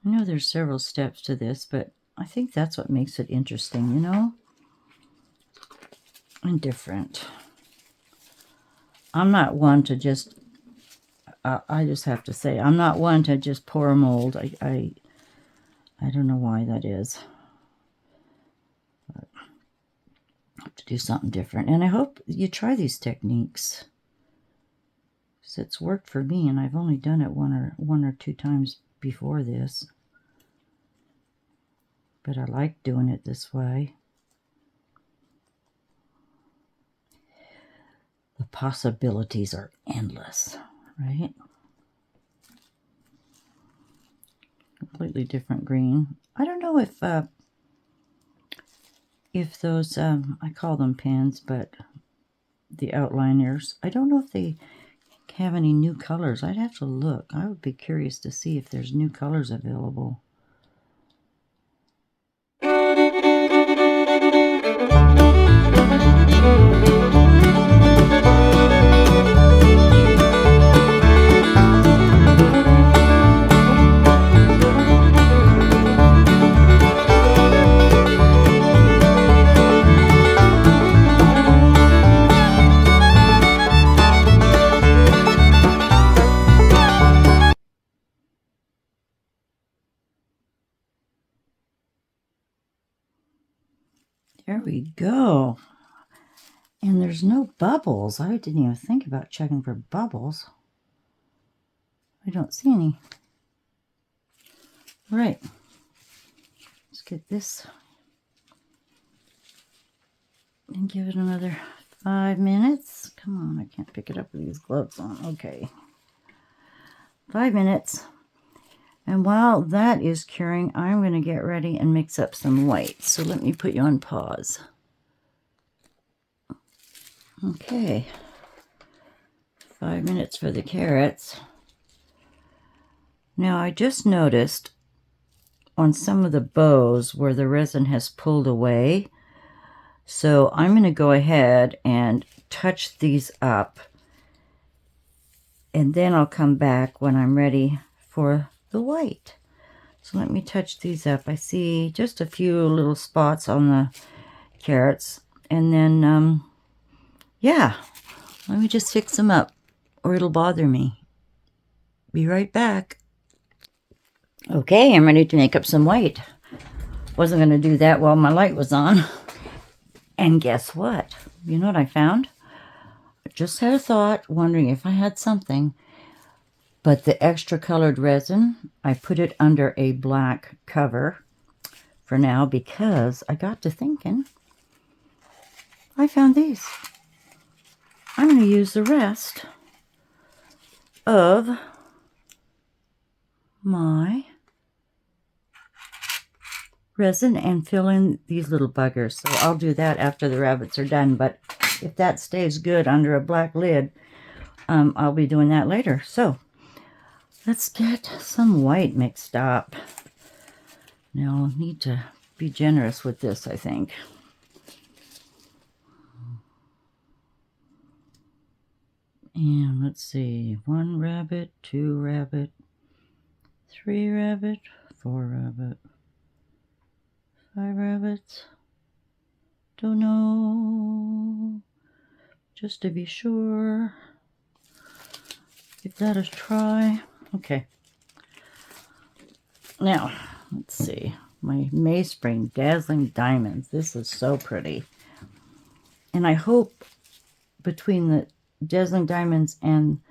I know there's several steps to this, but I think that's what makes it interesting, you know? And different. I'm not one to just, I just have to say, I'm not one to just pour a mold. I don't know why that is. But I have to do something different. And I hope you try these techniques. Because it's worked for me, and I've only done it one or two times before this. But I like doing it this way. The possibilities are endless, right? Completely different green. I don't know if those, I call them pens, but the outliners, I don't know if they have any new colors. I'd have to look. I would be curious to see if there's new colors available. There we go. And there's no bubbles. I didn't even think about checking for bubbles. I don't see any. Right. Let's get this and give it another 5 minutes. Come on, I can't pick it up with these gloves on. Okay. 5 minutes. And while that is curing, I'm going to get ready and mix up some white. So let me put you on pause. Okay, 5 minutes for the carrots. Now I just noticed on some of the bows where the resin has pulled away, so I'm going to go ahead and touch these up, and then I'll come back when I'm ready for the white. So let me touch these up. I see just a few little spots on the carrots, and then yeah, let me just fix them up or it'll bother me. Be right back. Okay, I'm ready to make up some white. Wasn't going to do that while my light was on. And guess what? You know what I found? I just had a thought, wondering if I had something. But the extra colored resin, I put it under a black cover for now because I got to thinking, I found these. I'm going to use the rest of my resin and fill in these little buggers. So I'll do that after the rabbits are done, but if that stays good under a black lid, I'll be doing that later. So let's get some white mixed up. Now I'll need to be generous with this, I think. And let's see, 1 rabbit, 2 rabbit, 3 rabbit, 4 rabbit, 5 rabbits. Don't know. Just to be sure. Give that a try. Okay. Now, let's see. My Mayspring Dazzling Diamonds. This is so pretty. And I hope between the Dazzling Diamonds and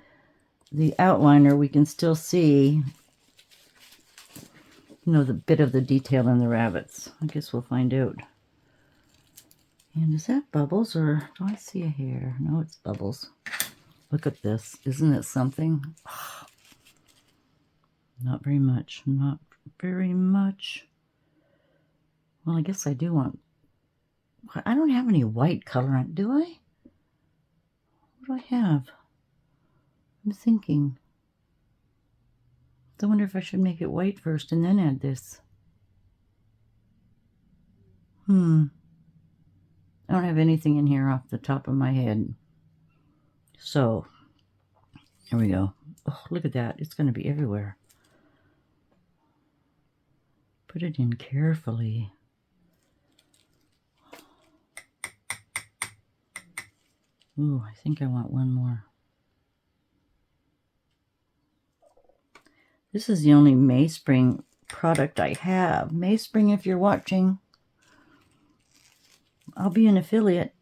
the outliner we can still see, you know, the bit of the detail in the rabbits. I guess we'll find out. And is that bubbles or do I see a hair? No, it's bubbles. Look at this. Isn't it something? Oh, not very much. Not very much. Well, I guess I do want... I don't have any white colorant, do I? What do I have? I'm thinking. I wonder if I should make it white first and then add this. I don't have anything in here off the top of my head. So, here we go. Oh, look at that. It's going to be everywhere. Put it in carefully. Ooh, I think I want one more. This is the only Mayspring product I have. Mayspring, if you're watching, I'll be an affiliate.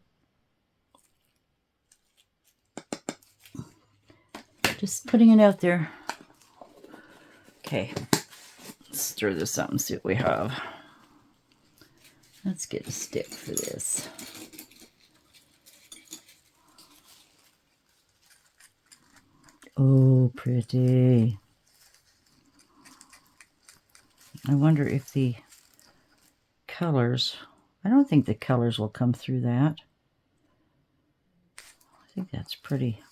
Just putting it out there. Okay, let's stir this up and see what we have. Let's get a stick for this. Oh, pretty. I wonder if the colors, I don't think the colors will come through that. I think that's pretty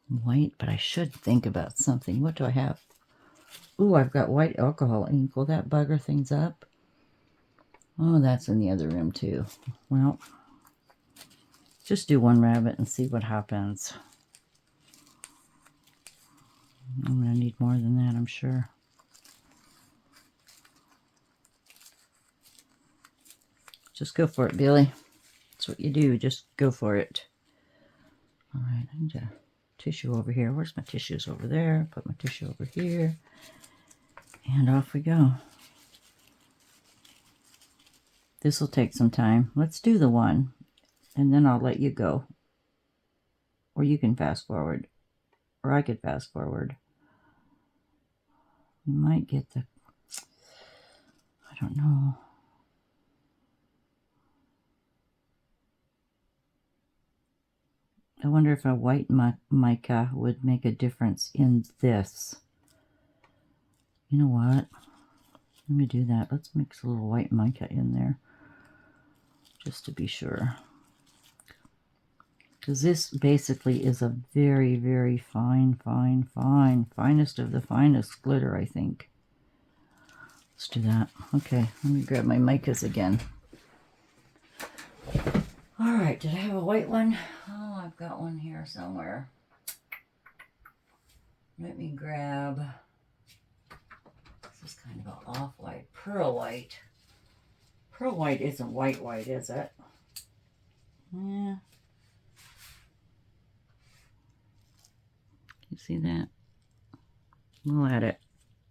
white, but I should think about something. What do I have? Ooh, I've got white alcohol ink. Will that bugger things up? Oh, that's in the other room too. Well, just do 1 rabbit and see what happens. I'm going to need more than that, I'm sure. Just go for it, Billy. That's what you do. Just go for it. All right, I need a tissue over here. Where's my tissues? Over there. Put my tissue over here. And off we go. This will take some time. Let's do the one, and then I'll let you go. Or you can fast forward. Or I could fast forward. You might get the... I don't know. I wonder if a white mica would make a difference in this. You know what? Let me do that. Let's mix a little white mica in there, just to be sure. because this basically is a very, very finest of the finest glitter, I think. Let's do that. Okay, let me grab my micas again. All right, did I have a white one? Oh, I've got one here somewhere. Let me grab, this is kind of an off-white, pearl white. Pearl white isn't white, is it? Yeah. You see that? We'll add it.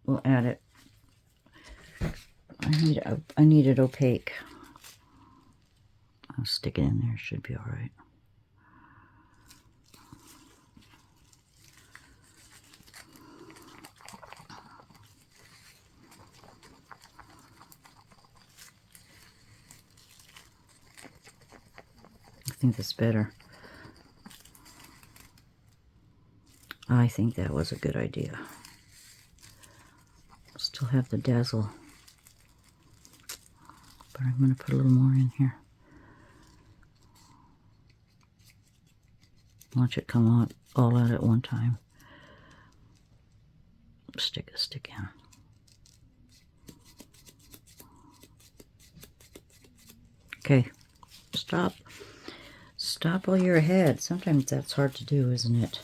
We'll add it. I need it opaque. I'll stick it in there. Should be all right. I think that's better. I think that was a good idea. Still have the dazzle, but I'm going to put a little more in here. Watch it come out all out at one time. Stick a stick in. Okay, stop. Stop while you're ahead. Sometimes that's hard to do, isn't it?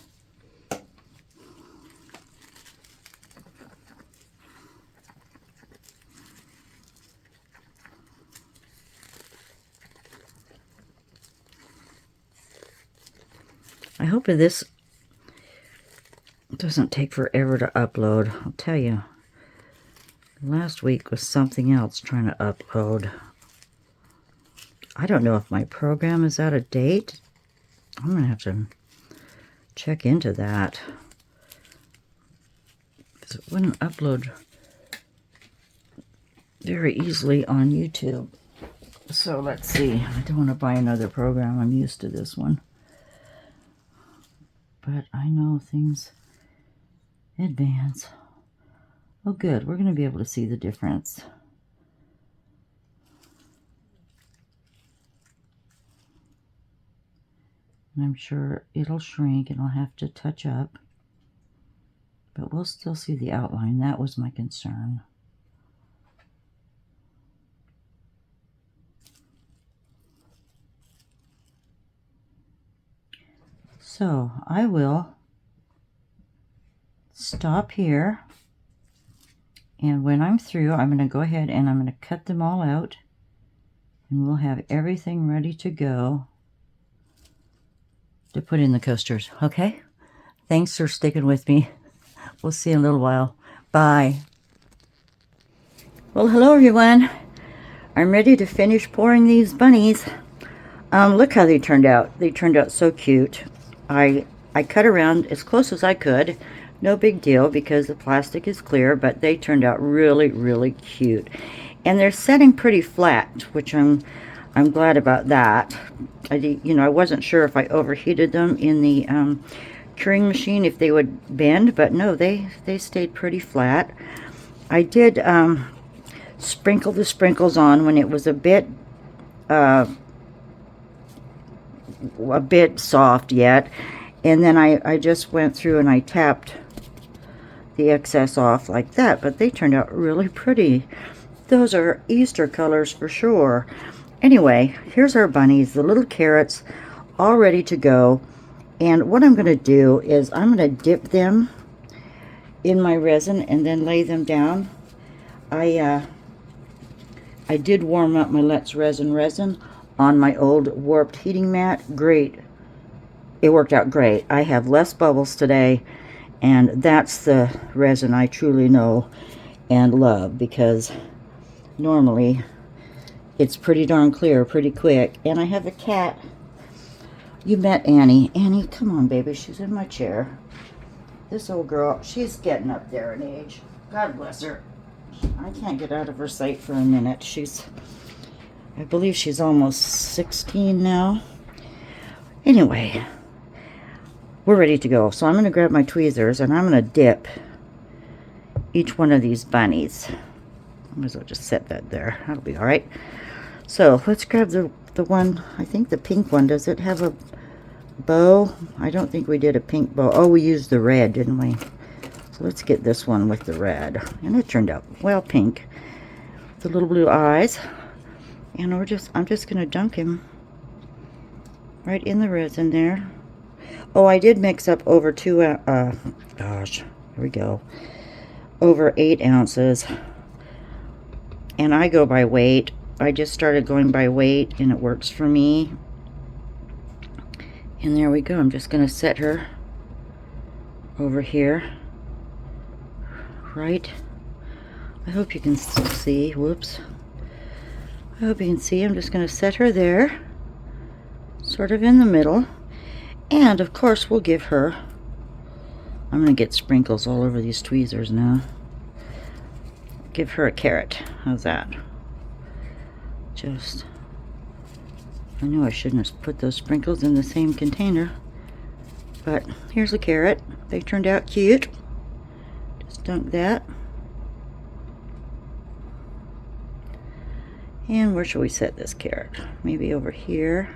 I hope this doesn't take forever to upload. I'll tell you, last week was something else trying to upload. I don't know if my program is out of date. I'm going to have to check into that. Because it wouldn't upload very easily on YouTube. So let's see. I don't want to buy another program. I'm used to this one. But I know things advance. Oh good, we're going to be able to see the difference. And I'm sure it'll shrink and I'll have to touch up. But we'll still see the outline. That was my concern. So I will stop here, and when I'm through, I'm going to go ahead and I'm going to cut them all out, and we'll have everything ready to go to put in the coasters. Okay? Thanks for sticking with me. We'll see you in a little while. Bye. Well, hello everyone. I'm ready to finish pouring these bunnies. Look how they turned out. They turned out so cute. I cut around as close as I could. No big deal because the plastic is clear, but they turned out really, really cute. And they're setting pretty flat, which I'm glad about that. I wasn't sure if I overheated them in the curing machine if they would bend, but no, they stayed pretty flat. I did sprinkle the sprinkles on when it was a bit soft yet, and then I just went through and I tapped the excess off like that, but they turned out really pretty. Those are Easter colors for sure. Anyway, here's our bunnies, the little carrots, all ready to go. And what I'm going to do is I'm going to dip them in my resin and then lay them down. I did warm up my Let's Resin on my old warped heating mat. Great. It worked out great. I have less bubbles today, and that's the resin I truly know and love, because normally it's pretty darn clear pretty quick. And I have a cat. You met Annie. Annie, come on, baby. She's in my chair. This old girl, she's getting up there in age. God bless her. I can't get out of her sight for a minute. I believe she's almost 16 now. Anyway, we're ready to go. So I'm going to grab my tweezers and I'm going to dip each one of these bunnies. I might as well just set that there. That'll be all right. So let's grab the one, I think the pink one. Does it have a bow. I don't think we did a pink bow. Oh, we used the red, didn't we? So let's get this one with the red. And it turned out, well, pink. The little blue eyes. And I'm just going to dunk him right in the resin there. Oh, I did mix up over gosh, here we go. Over 8 ounces. And I go by weight. I just started going by weight and it works for me. And there we go. I'm just going to set her over here. Right. I hope you can see. Whoops. I hope you can see. I'm just going to set her there. Sort of in the middle. And of course we'll give her, I'm going to get sprinkles all over these tweezers now. Give her a carrot. How's that? Just, I knew I shouldn't have put those sprinkles in the same container. But here's a carrot. They turned out cute. Just dunk that. And where should we set this carrot? Maybe over here.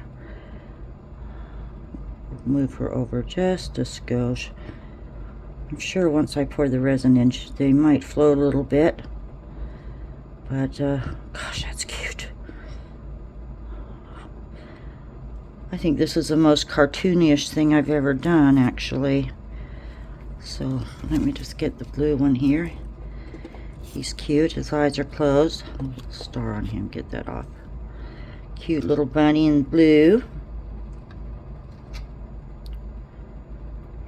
Move her over just a skosh. I'm sure once I pour the resin in, they might float a little bit. But, gosh, that's cute. I think this is the most cartoonish thing I've ever done, actually. So, let me just get the blue one here. He's cute. His eyes are closed. A little star on him. Get that off. Cute little bunny in blue.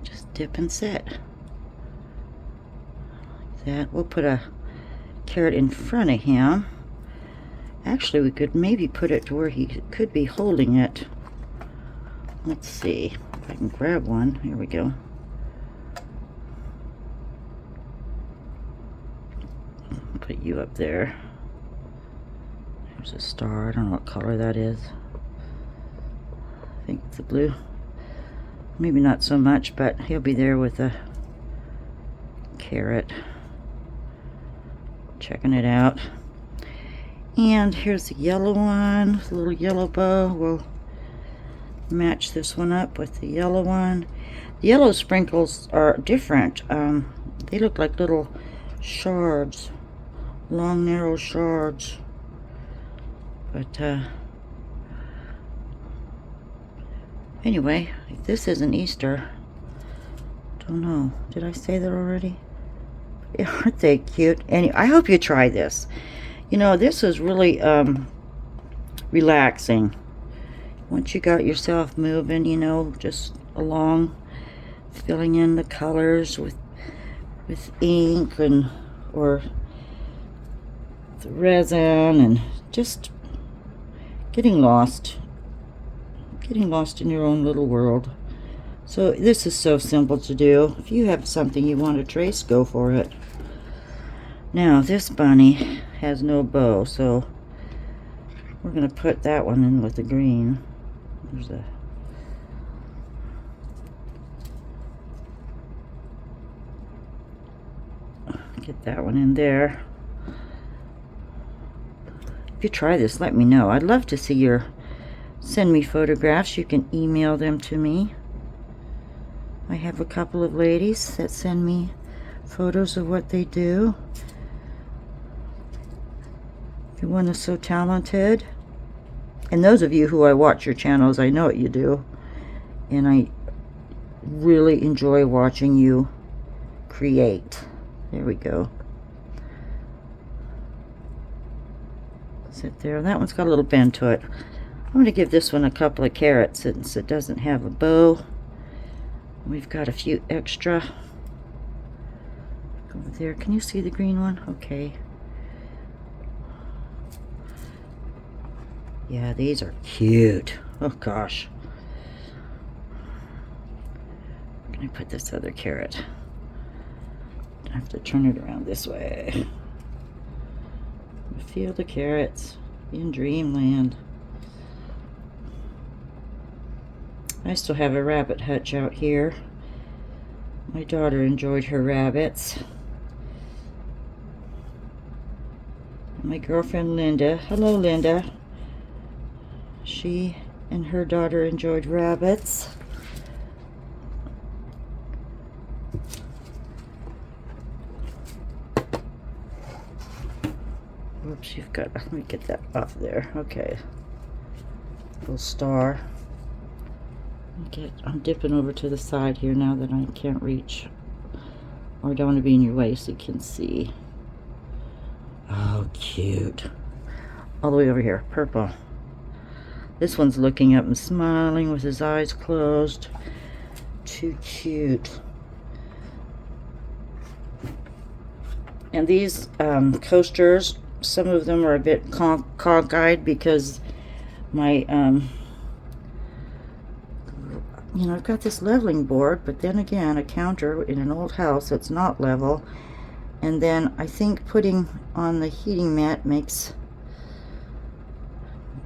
Just dip and set. Like that. We'll put a carrot in front of him. Actually, we could maybe put it to where he could be holding it. Let's see if I can grab one. Here we go. Put you up there. There's a star. I don't know what color that is. I think it's a blue. Maybe not so much, but he'll be there with a carrot. Checking it out. And here's the yellow one. A little yellow bow. We'll match this one up with the yellow one. The yellow sprinkles are different. They look like little shards. Long, narrow shards. But, anyway, if this isn't Easter, don't know. Did I say that already? Yeah, aren't they cute? Anyway, I hope you try this. You know, this is really relaxing. Once you got yourself moving, you know, just along, filling in the colors with ink and or the resin, and just getting lost in your own little world. So this is so simple to do. If you have something you want to trace, go for it. Now this bunny has no bow, so we're going to put that one in with the green. There's a get that one in there. If you try this, let me know. I'd love to see send me photographs. You can email them to me. I have a couple of ladies that send me photos of what they do. If you want to so talented. And those of you who I watch your channels, I know what you do. And I really enjoy watching you create. There we go. Sit there. That one's got a little bend to it. I'm going to give this one a couple of carrots since it doesn't have a bow. We've got a few extra over there. Can you see the green one? Okay. Yeah, these are cute. Oh gosh. Where can I put this other carrot? I have to turn it around this way. A field of carrots in dreamland. I still have a rabbit hutch out here. My daughter enjoyed her rabbits. My girlfriend Linda, hello Linda. She and her daughter enjoyed rabbits. Whoops, you've got, let me get that off there. Okay. Little star. I'm dipping over to the side here now that I can't reach. Or I don't want to be in your way so you can see. Oh, cute. All the way over here, purple. This one's looking up and smiling with his eyes closed. Too cute. And these coasters, some of them are a bit cockeyed because my, you know, I've got this leveling board, but then again, a counter in an old house that's not level. And then I think putting on the heating mat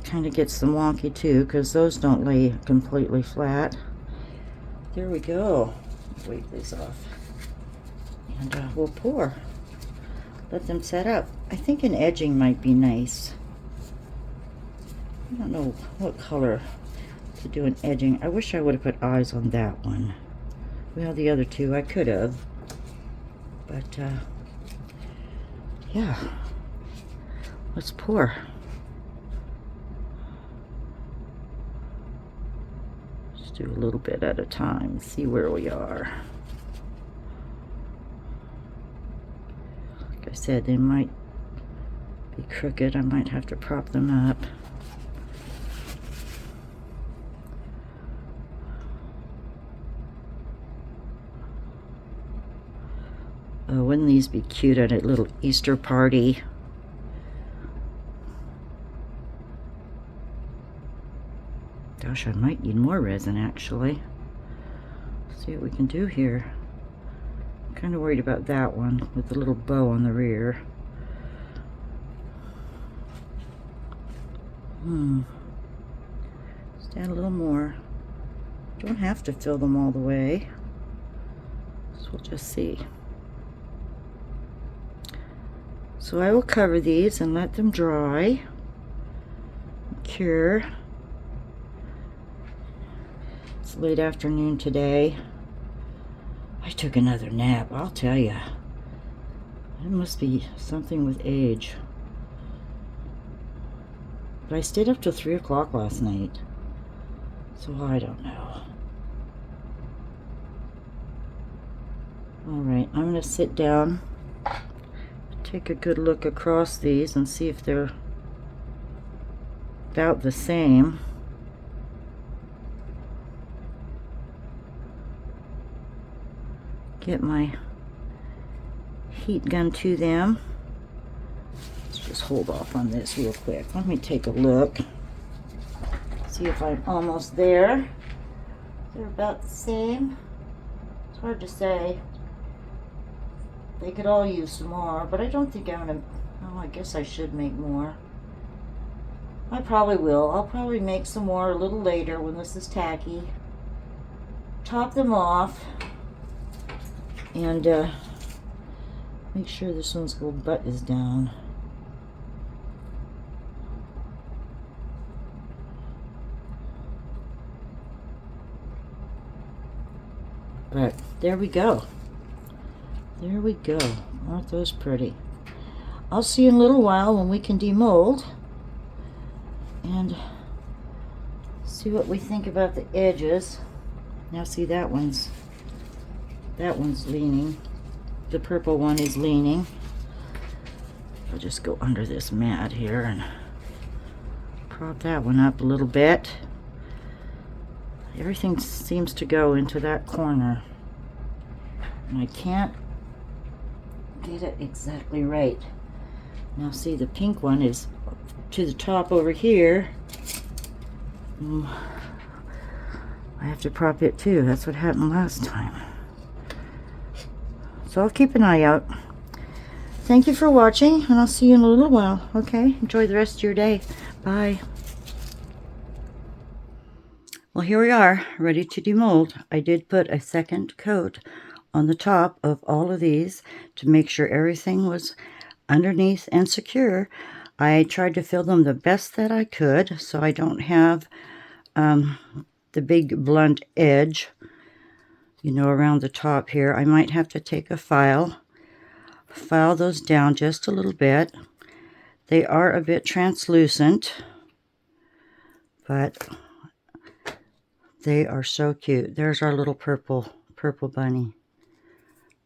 kind of gets them wonky too, because those don't lay completely flat. There we go. Wait these off. And we'll pour. Let them set up. I think an edging might be nice. I don't know what color to do an edging. I wish I would have put eyes on that one. Well, the other two I could have. But, yeah. Let's pour. Just do a little bit at a time. See where we are. Like I said, they might be crooked. I might have to prop them up. Oh, wouldn't these be cute at a little Easter party? Gosh, I might need more resin actually. Let's see what we can do here. I'm kind of worried about that one with the little bow on the rear. Just add a little more. Don't have to fill them all the way. So we'll just see. So I will cover these and let them dry, cure. It's late afternoon today. I took another nap, I'll tell you. It must be something with age. But I stayed up till 3 o'clock last night, so I don't know. Alright, I'm going to sit down, take a good look across these and see if they're about the same. Get my heat gun to them. Let's just hold off on this real quick. Let me take a look. See if I'm almost there. They're about the same. It's hard to say. They could all use some more, but I don't think I'm gonna, oh, I guess I should make more. I probably will. I'll probably make some more a little later when this is tacky. Top them off. And make sure this one's little butt is down. But there we go. There we go. Aren't those pretty? I'll see you in a little while when we can demold and see what we think about the edges. Now see, that one's leaning. The purple one is leaning. I'll just go under this mat here and prop that one up a little bit. Everything seems to go into that corner, and I can't get it exactly right. Now see, the pink one is to the top over here. I have to prop it too. That's what happened last time. So I'll keep an eye out. Thank you for watching, and I'll see you in a little while. Okay, enjoy the rest of your day. Bye. Well, here we are, ready to demold. I did put a second coat on the top of all of these to make sure everything was underneath and secure. I tried to fill them the best that I could so I don't have the big blunt edge, you know, around the top here. I might have to take a file those down just a little bit. They are a bit translucent, but they are so cute. There's our little purple bunny.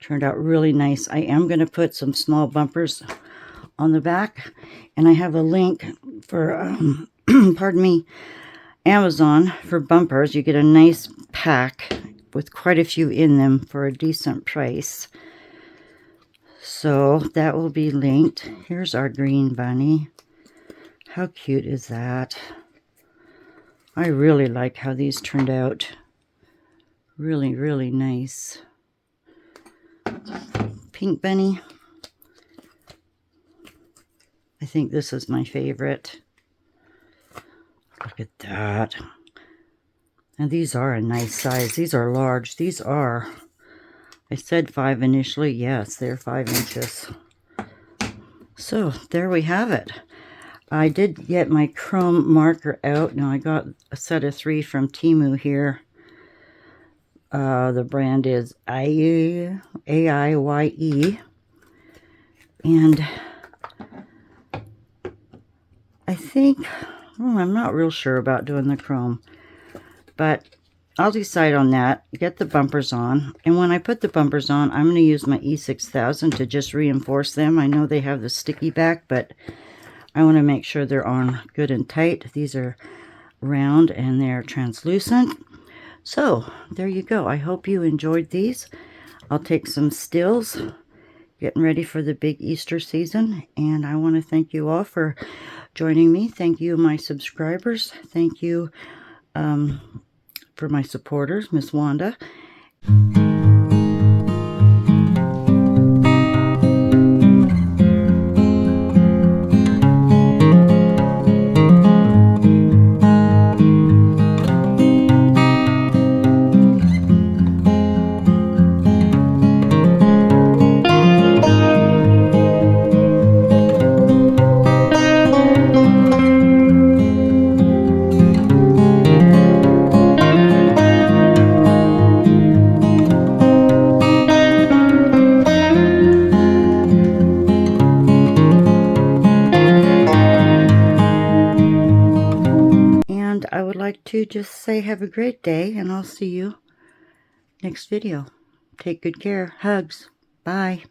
Turned out really nice. I am going to put some small bumpers on the back, and I have a link for, pardon me, Amazon for bumpers. You get a nice pack with quite a few in them for a decent price. So that will be linked. Here's our green bunny. How cute is that? I really like how these turned out. Really, really nice. Pink bunny. I think this is my favorite. Look at that. And these are a nice size. These are large. These are, I said 5 initially. Yes, they're 5 inches. So there we have it. I did get my chrome marker out. Now I got a set of 3 from Temu here. The brand is AIYE. And I think, I'm not real sure about doing the chrome, but I'll decide on that. Get the bumpers on. And when I put the bumpers on, I'm going to use my E6000 to just reinforce them. I know they have the sticky back, but I want to make sure they're on good and tight. These are round and they're translucent. So there you go. I hope you enjoyed these. I'll take some stills, getting ready for the big Easter season. And I want to thank you all for joining me. Thank you, my subscribers. Thank you for my supporters, Miss Wanda. I would like to just say have a great day, and I'll see you next video. Take good care. Hugs. Bye.